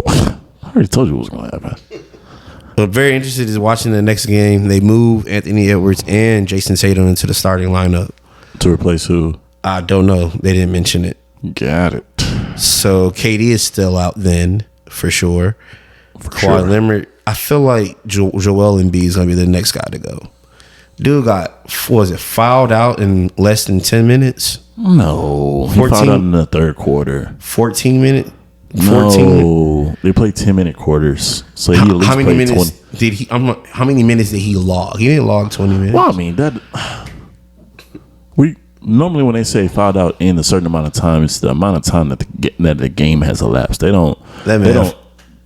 I already told you what was going to happen. But very interested in watching the next game. They moved Anthony Edwards and Jason Tatum into the starting lineup. To replace who? I don't know. They didn't mention it. Got it. So KD is still out then, for sure. Kawhi Leonard. I feel like Joel Embiid is going to be the next guy to go. Dude got, fouled out in less than 10 minutes? No. 14, he fouled out in the third quarter. 14 minutes? No, they played 10-minute quarters. So he at least how many played minutes 20. did he? How many minutes did he log? He didn't log 20 minutes. Well, I mean we normally when they say fouled out in a certain amount of time, it's the amount of time that the game has elapsed. They don't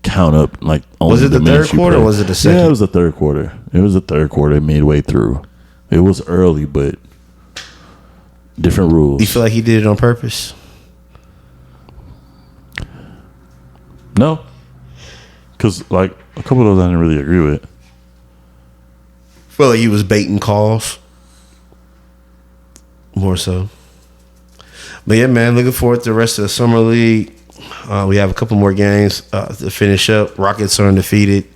count up like. Only was it the third quarter or was it the second? Yeah, it was the third quarter. It was the third quarter, midway through. It was early, but different rules. You feel like he did it on purpose? No, because like a couple of those I didn't really agree with. Feel like he was baiting calls, more so. But yeah, man, looking forward to the rest of the summer league. We have a couple more games to finish up. Rockets are undefeated,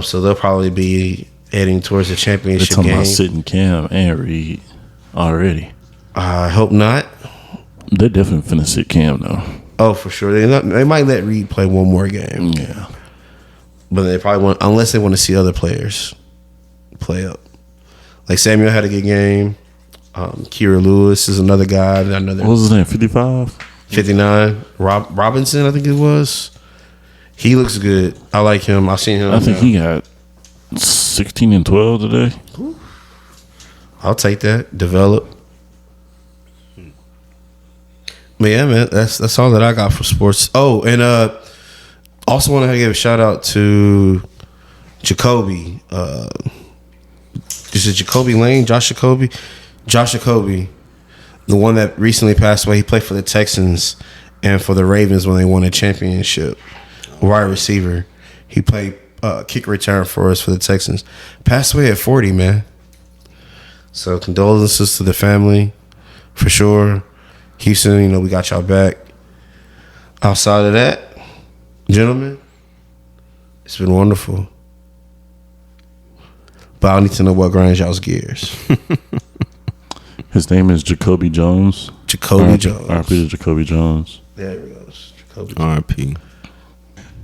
so they'll probably be heading towards the championship They're talking game. about sitting Cam and Reed already. I hope not. They're definitely finna sit Cam though. Oh, for sure. They might let Reed play one more game. Yeah. But they probably want, unless they want to see other players play up. Like Samuel had a good game. Kira Lewis is another guy. That I know What was his name? 55? 59. Robinson, I think it was. He looks good. I like him. I've seen him. I think he got 16 and 12 today. I'll take that. Develop. But yeah, man, that's all that I got for sports. Oh, and also want to give a shout out to Jacoby. Is it Jacoby Lane? Josh Jacoby, the one that recently passed away. He played for the Texans and for the Ravens when they won a championship. Wide receiver. He played kick return for us for the Texans. Passed away at 40, man. So condolences to the family, for sure. Houston, we got y'all back. Outside of that, gentlemen, it's been wonderful. But I need to know what grinds y'all's gears. His name is Jacoby Jones. Jacoby Jones. RP to Jacoby Jones. There he goes. Jacoby Jones. RP.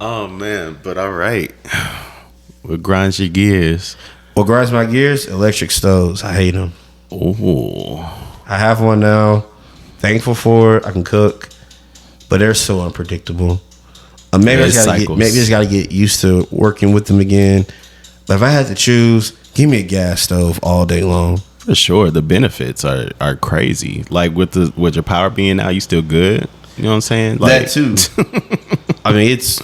Oh man, but all right. What grinds your gears? What grinds my gears? Electric stoves. I hate them. Oh, I have one now. Thankful for it. I can cook, but they're so unpredictable. Maybe I just gotta get used to working with them again. But if I had to choose, give me a gas stove all day long. for sure. The benefits are crazy. Like with your power being out, you still good. You know what I'm saying? Like, That too. I mean, it's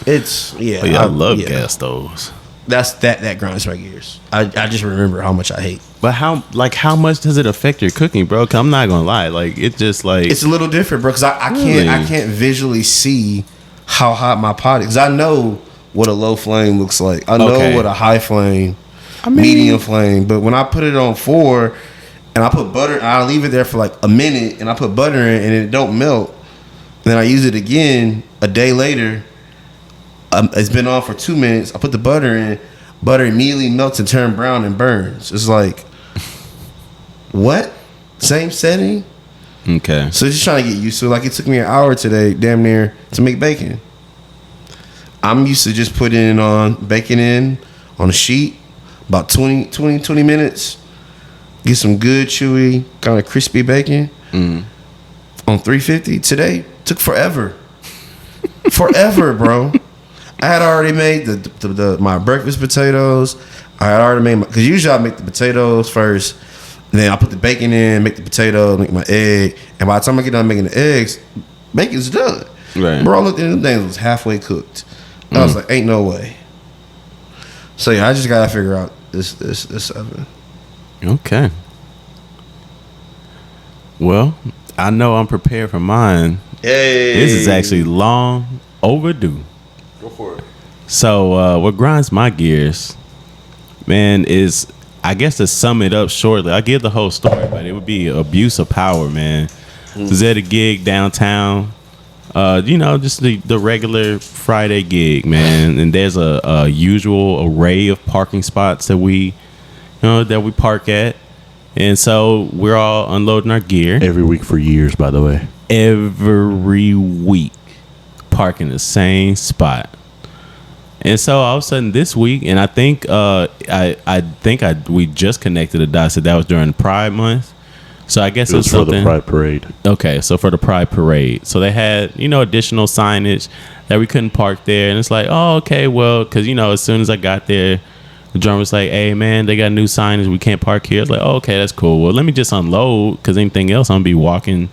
yeah. oh, yeah, I love gas stoves. That grinds my gears. I just remember how much I hate. But how much does it affect your cooking, bro? 'Cause I'm not gonna lie, like it just like It's a little different, bro. Because I Really? can't visually see how hot my pot is. Because I know what a low flame looks like. I know Okay. what a high flame, mean- medium flame. But when I put it on 4 and I put butter, I leave it there for like a minute and I put butter in and it don't melt. Then I use it again a day later. It's been on for 2 minutes. I put the butter in. Butter immediately melts and turns brown and burns. It's like, what? Same setting? okay. So just trying to get used to it. Like it took me an hour today, damn near, to make bacon. I'm used to just putting bacon in on a sheet, about 20 minutes. Get some good, chewy, kind of crispy bacon on 350. Today, took forever. Forever, bro. I had already made my breakfast potatoes. I had already made because usually I make the potatoes first, and then I put the bacon in, make the potato, make my egg, and by the time I get done making the eggs, bacon's done. Right. Bro, I looked at them things, it was halfway cooked. I was like, ain't no way. So yeah, I just gotta figure out this oven. Okay. Well, I know I'm prepared for mine. Hey, This is actually long overdue. go for it. So, what grinds my gears, man, is I guess to sum it up shortly, I give the whole story, but it would be abuse of power, man. Was at a gig downtown, just the regular Friday gig, man, and there's a usual array of parking spots that we park at, and so we're all unloading our gear Every week for years, by the way. every week, parking the same spot. And so all of a sudden this week, and I think we just connected the dots that was during Pride Month. So I guess It was for something. the Pride Parade. Okay, so for the Pride Parade, so they had additional signage that we couldn't park there, and it's like, oh, okay, well, because as soon as I got there, the drummer was like, hey man, they got new signage, we can't park here. It's like, oh, okay, that's cool. Well, let me just unload, because anything else, I'm gonna be walking,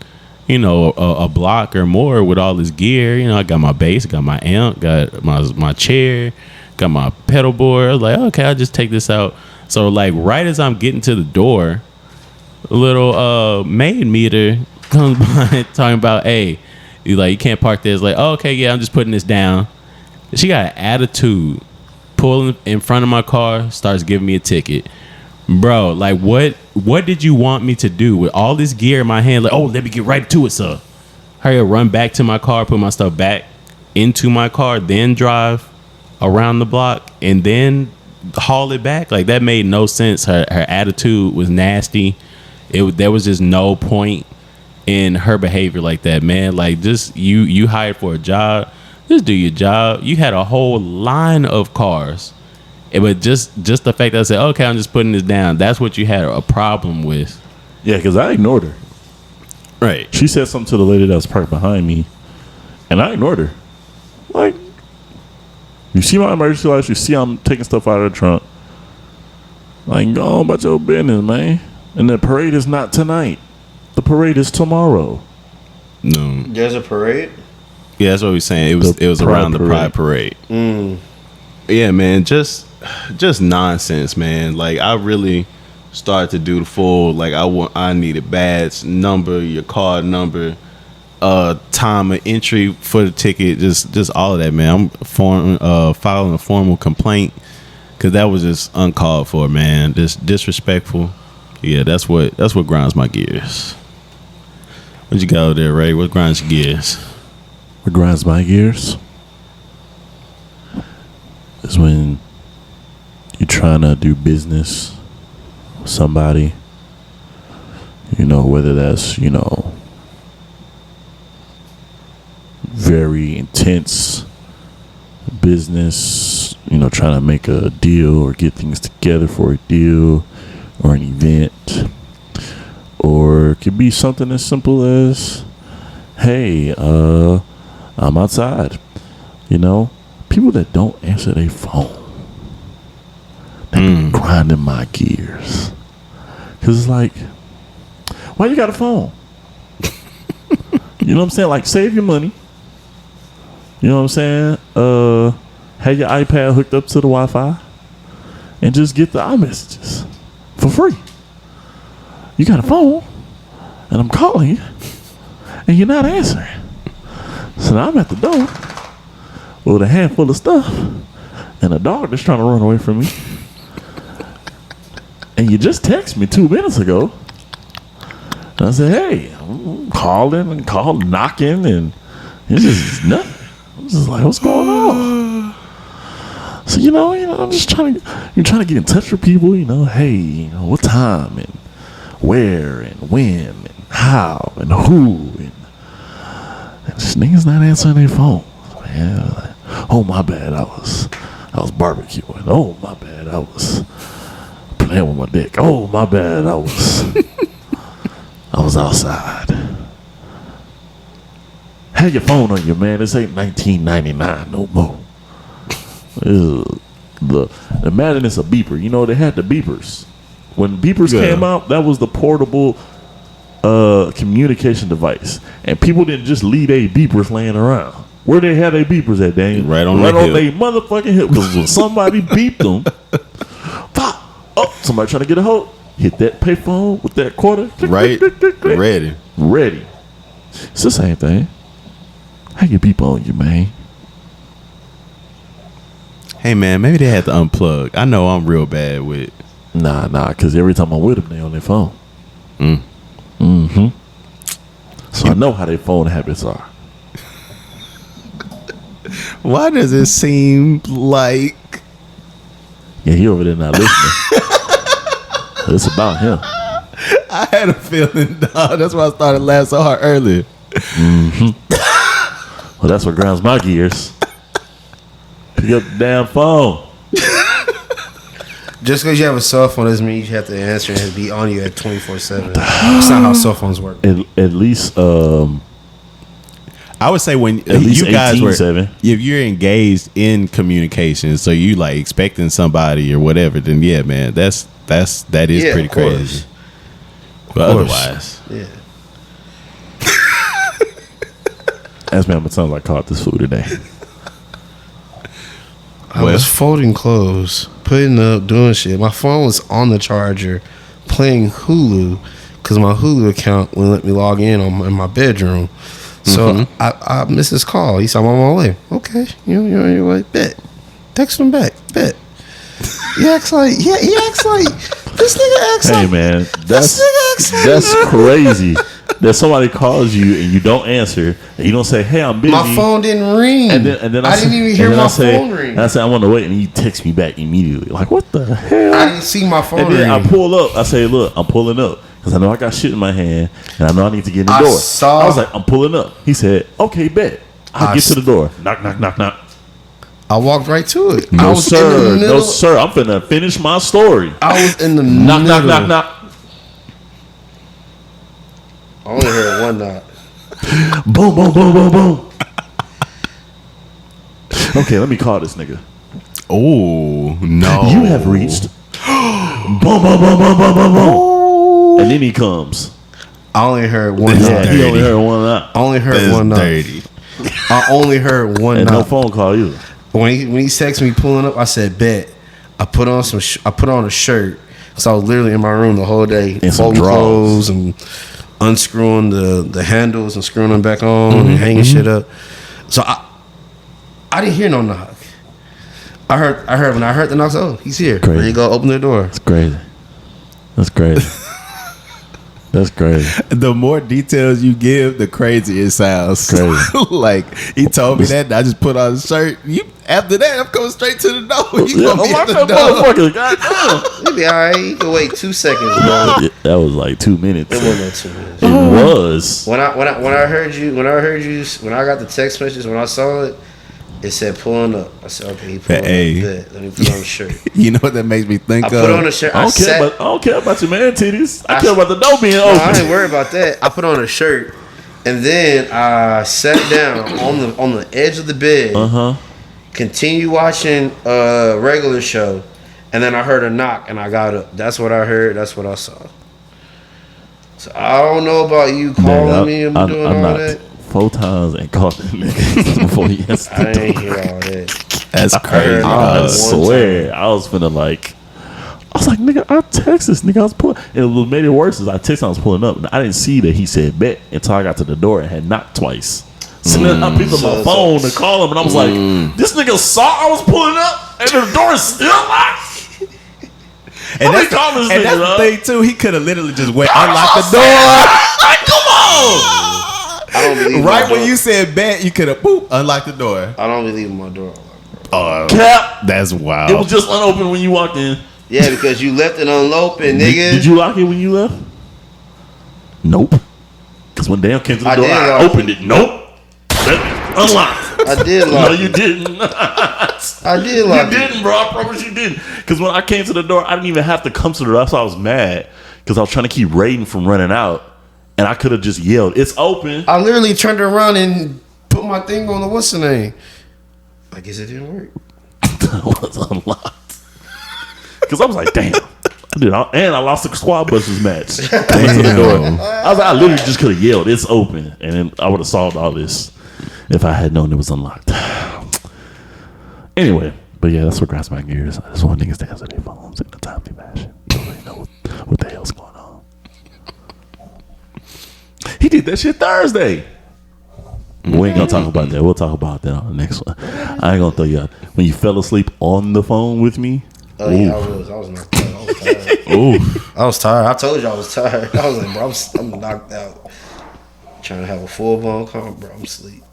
a block or more with all this gear. I got my bass, got my amp, got my chair, got my pedal board. I was like, okay, I'll just take this out. So like right as I'm getting to the door, a little maid meter comes by talking about, hey, you can't park there. It's like, oh, okay, yeah, I'm just putting this down. She got an attitude, pulling in front of my car, starts giving me a ticket. Bro, like what did you want me to do with all this gear in my hand? Like, oh, let me get right to it, sir. Hurry up, run back to my car, put my stuff back into my car, then drive around the block and then haul it back. Like that made no sense. Her attitude was nasty. There was just no point in her behavior like that, man. Like, just you hired for a job, just do your job. You had a whole line of cars, but just the fact that I said, okay, I'm just putting this down. That's what you had a problem with. Yeah, because I ignored her. Right. She said something to the lady that was parked behind me, and I ignored her. Like, you see my emergency lights, you see I'm taking stuff out of the trunk. Like, go on about your business, man. And the parade is not tonight. The parade is tomorrow. No. There's a parade? Yeah, that's what we're saying. It was around the Pride Parade. Yeah, man, just nonsense, man. Like, I really started to do the full, like, I needed badge number, your card number, time of entry for the ticket, just all of that, man. I'm filing a formal complaint because that was just uncalled for, man. Just disrespectful. Yeah, that's what grinds my gears. What you got over there, Ray? What grinds your gears? What grinds my gears is when you're trying to do business with somebody, you know, whether that's, you know, very intense business, you know, trying to make a deal or get things together for a deal or an event, or it could be something as simple as, hey, I'm outside. You know, people that don't answer their phone, they be grinding my gears. Cause it's like, why you got a phone? You know what I'm saying? Like, save your money. You know what I'm saying? Have your iPad hooked up to the Wi-Fi and just get the iMessages for free. You got a phone and I'm calling you and you're not answering. So now I'm at the door with a handful of stuff and a dog that's trying to run away from me. And you just texted me 2 minutes ago. And I said, hey, I'm calling and knocking, and it's just nothing. I'm just like, what's going on? So, you know, I'm just trying to get in touch with people, you know, hey, you know, what time and where and when and how and who, and this niggas not answering their phone. Man, like, oh my bad, I was barbecuing. Oh my bad, I was playing with my dick. Oh my bad, I was outside. Have your phone on you, man. This ain't 1999 no more. Imagine it's a beeper. You know, they had the beepers. When beepers came out, that was the portable communication device. And people didn't just leave their beepers laying around. Where they had their beepers at, Daniel? Right on their hip. motherfucking hip. Because when somebody beeped them, pop, oh, somebody trying to get a hold. Hit that payphone with that quarter. Right. Ready. It's the same thing. How you beep on you, man? Hey, man, maybe they had to unplug. I know I'm real bad with. Nah, because every time I'm with them, they on their phone. So I know how their phone habits are. Why does it seem like... Yeah, he over there not listening. It's about him. I had a feeling, dog. That's why I started laughing so hard earlier. Well, that's what grinds my gears. Pick up the damn phone. Just because you have a cell phone doesn't mean you have to answer and be on you at 24/7. That's not how cell phones work. At least, I would say when at least you guys were, 18-7. if you're engaged in communication, so you like expecting somebody or whatever, then yeah, man, that is pretty crazy. But otherwise, yeah. Ask me how many times I caught this food today. I was folding clothes, putting up, doing shit. My phone was on the charger, playing Hulu, because my Hulu account wouldn't let me log in my bedroom. So I missed his call. He said, I'm on my way. Okay. You know, you're like, bet. Text him back. Bet. He acts like, this nigga acts Hey, like. man, that's like, crazy. That somebody calls you and you don't answer, and you don't say, "Hey, I'm busy." My phone didn't ring. And then I didn't even hear my phone ring. And I said, "I want to wait," and he texts me back immediately. Like, what the hell? I didn't see my phone And then ring. I pull up. I say, "Look, I'm pulling up." because I know I got shit in my hand and I know I need to get in the I door. saw- I was like, I'm pulling up. He said, okay, bet. I'll get to the door. Knock, knock, knock, knock. I walked right to it. I No, was sir. in the middle. No, sir. I'm finna finish my story. I was in the Knock, knock, middle. knock, knock. I only heard one knock. Boom, boom, boom, boom, boom. Okay, let me call this nigga. Oh no! You have reached. Boom, boom, boom, boom, boom, boom, boom. And then he comes. I only heard one That's knock. Yeah, he dirty. only heard one knock. I only heard That's one knock. dirty. I only heard one And no knock. phone call either. When he texted me pulling up, I said, bet. I put on I put on a shirt. So I was literally in my room the whole day, And some folding drawers. clothes and unscrewing the handles and screwing them back on and hanging shit up. So I didn't hear no knock. I heard when I heard the knock. Oh, he's here. Crazy. There you go. Open the door. That's crazy. That's crazy. That's crazy. The more details you give, the crazier it sounds. Crazy. Like he told me that, and I just put on a shirt. After that, I'm going straight to the door. You Yeah, gonna be oh at the my door. motherfucker. Goddamn. It'll be all right. You can wait 2 seconds, bro. Yeah, that was like 2 minutes. It wasn't 2 minutes. It was. When I heard you, when I got the text message, when I saw it, it said pulling up. I said, okay, he pulling Hey. up. Good. Let me put on the shirt. You know what that makes me think I of? put on the shirt. I don't care about your man titties. I care about the door being No, I open. didn't worry about that. I put on a shirt, and then I sat down on the edge of the bed. Continue watching a regular show, and then I heard a knock, and I got up. That's what I heard. That's what I saw. So I don't know about you calling me and doing all knocked that. 4 times and called the nigga before he answered I the didn't door. hear all that. That's crazy. I One swear, I was finna like, I was like, nigga, I text this nigga. I was pulling, and what made it worse is I texted, I was pulling up, and I didn't see that he said bet until I got to the door and had knocked twice. So then I picked up my phone to call him, and I was like, this nigga saw I was pulling up, and the door is still locked. And How many comments and niggas, that's the huh? thing too. He could have literally just went unlock the door. Like, come on. I don't believe Right my when door. you said bet, you could have boop unlocked the door. I don't believe my door. Cap. That's wild. It was just unopened when you walked in. Yeah, because you left it unopened, nigga. Did you lock it when you left? Nope. Because when Dan came to the I door, did I lock opened it. Nope. Unlocked. I did No, lock you it. didn't. I did You lock it. didn't, bro. I promise you didn't. Because when I came to the door, I didn't even have to come to the door. That's why I was mad. Because I was trying to keep Raiden from running out. And I could have just yelled, it's open. I literally turned around and put my thing on the what's the name. I guess it didn't work. It was unlocked. Because I was like, damn. And I lost the squad busters match. Coming to the door. I was like, I literally just could have yelled, it's open. And then I would have solved all this if I had known it was unlocked. Anyway, but yeah, that's what grinds my gears. I just want niggas to answer their phones in a timely fashion. You don't really know what the hell's going on. He did that shit Thursday. We ain't gonna talk about that. We'll talk about that on the next one. I ain't gonna throw you out. When you fell asleep on the phone with me. Oh yeah, I was knocked out. I was tired. Ooh. I was tired. I told you I was tired. I was like, bro, I'm knocked out. Trying to have a full blown call, bro. I'm asleep.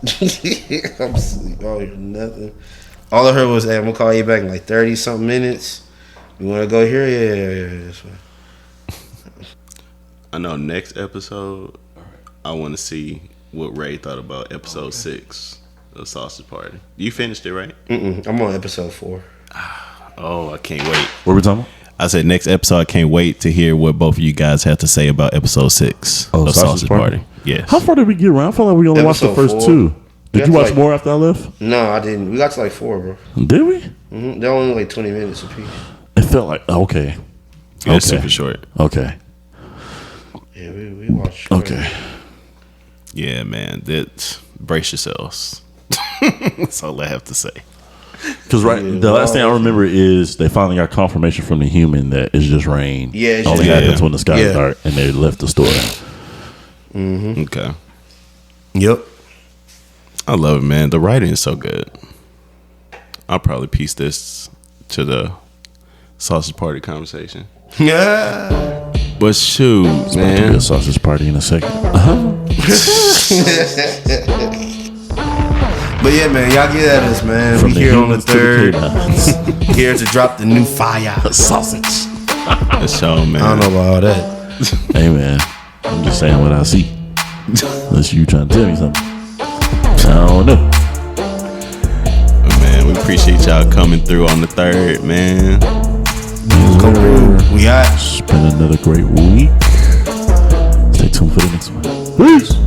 I'm asleep. I don't hear nothing. All I heard was, hey, I'm gonna call you back in like 30 something minutes. You wanna go here? Yeah. That's fine. I know next episode, I want to see what Ray thought about episode 6 of Sausage Party. You finished it, right? I'm on episode 4. Oh, I can't wait. What were we talking about? I said next episode, I can't wait to hear what both of you guys have to say about episode 6 of Sausage Party. Yes. How far did we get around? I felt like we only watched the Episode first 4. 2. Did That's you watch like- more after I left? No, I didn't. We got to like 4, bro. Did we? They're only like 20 minutes apiece. It felt like okay. Yeah, it's Okay. super short. Okay. Yeah, we watched. Okay. Yeah, man. Brace yourselves. That's all I have to say. Because the last thing I remember is they finally got confirmation from the human that it's just rain. Yeah, it's only just- happens when the sky Yeah. is dark, and they left the store. Okay. Yep. I love it, man. The writing is so good. I'll probably piece this to the Sausage Party conversation. Yeah. But shoot, Be a man. sausage party in a second. But yeah, man, y'all get at us, man. From We the here on the humans to the 3rd. canines. Here to drop the new fire. Sausage. For sure, man. I don't know about all that. Hey man, I'm just saying what I see. Unless you trying to tell me something. I don't know. Man, we appreciate y'all coming through on the 3rd, man. Go through. We got. It's been another great week. Stay tuned for the next one. Peace.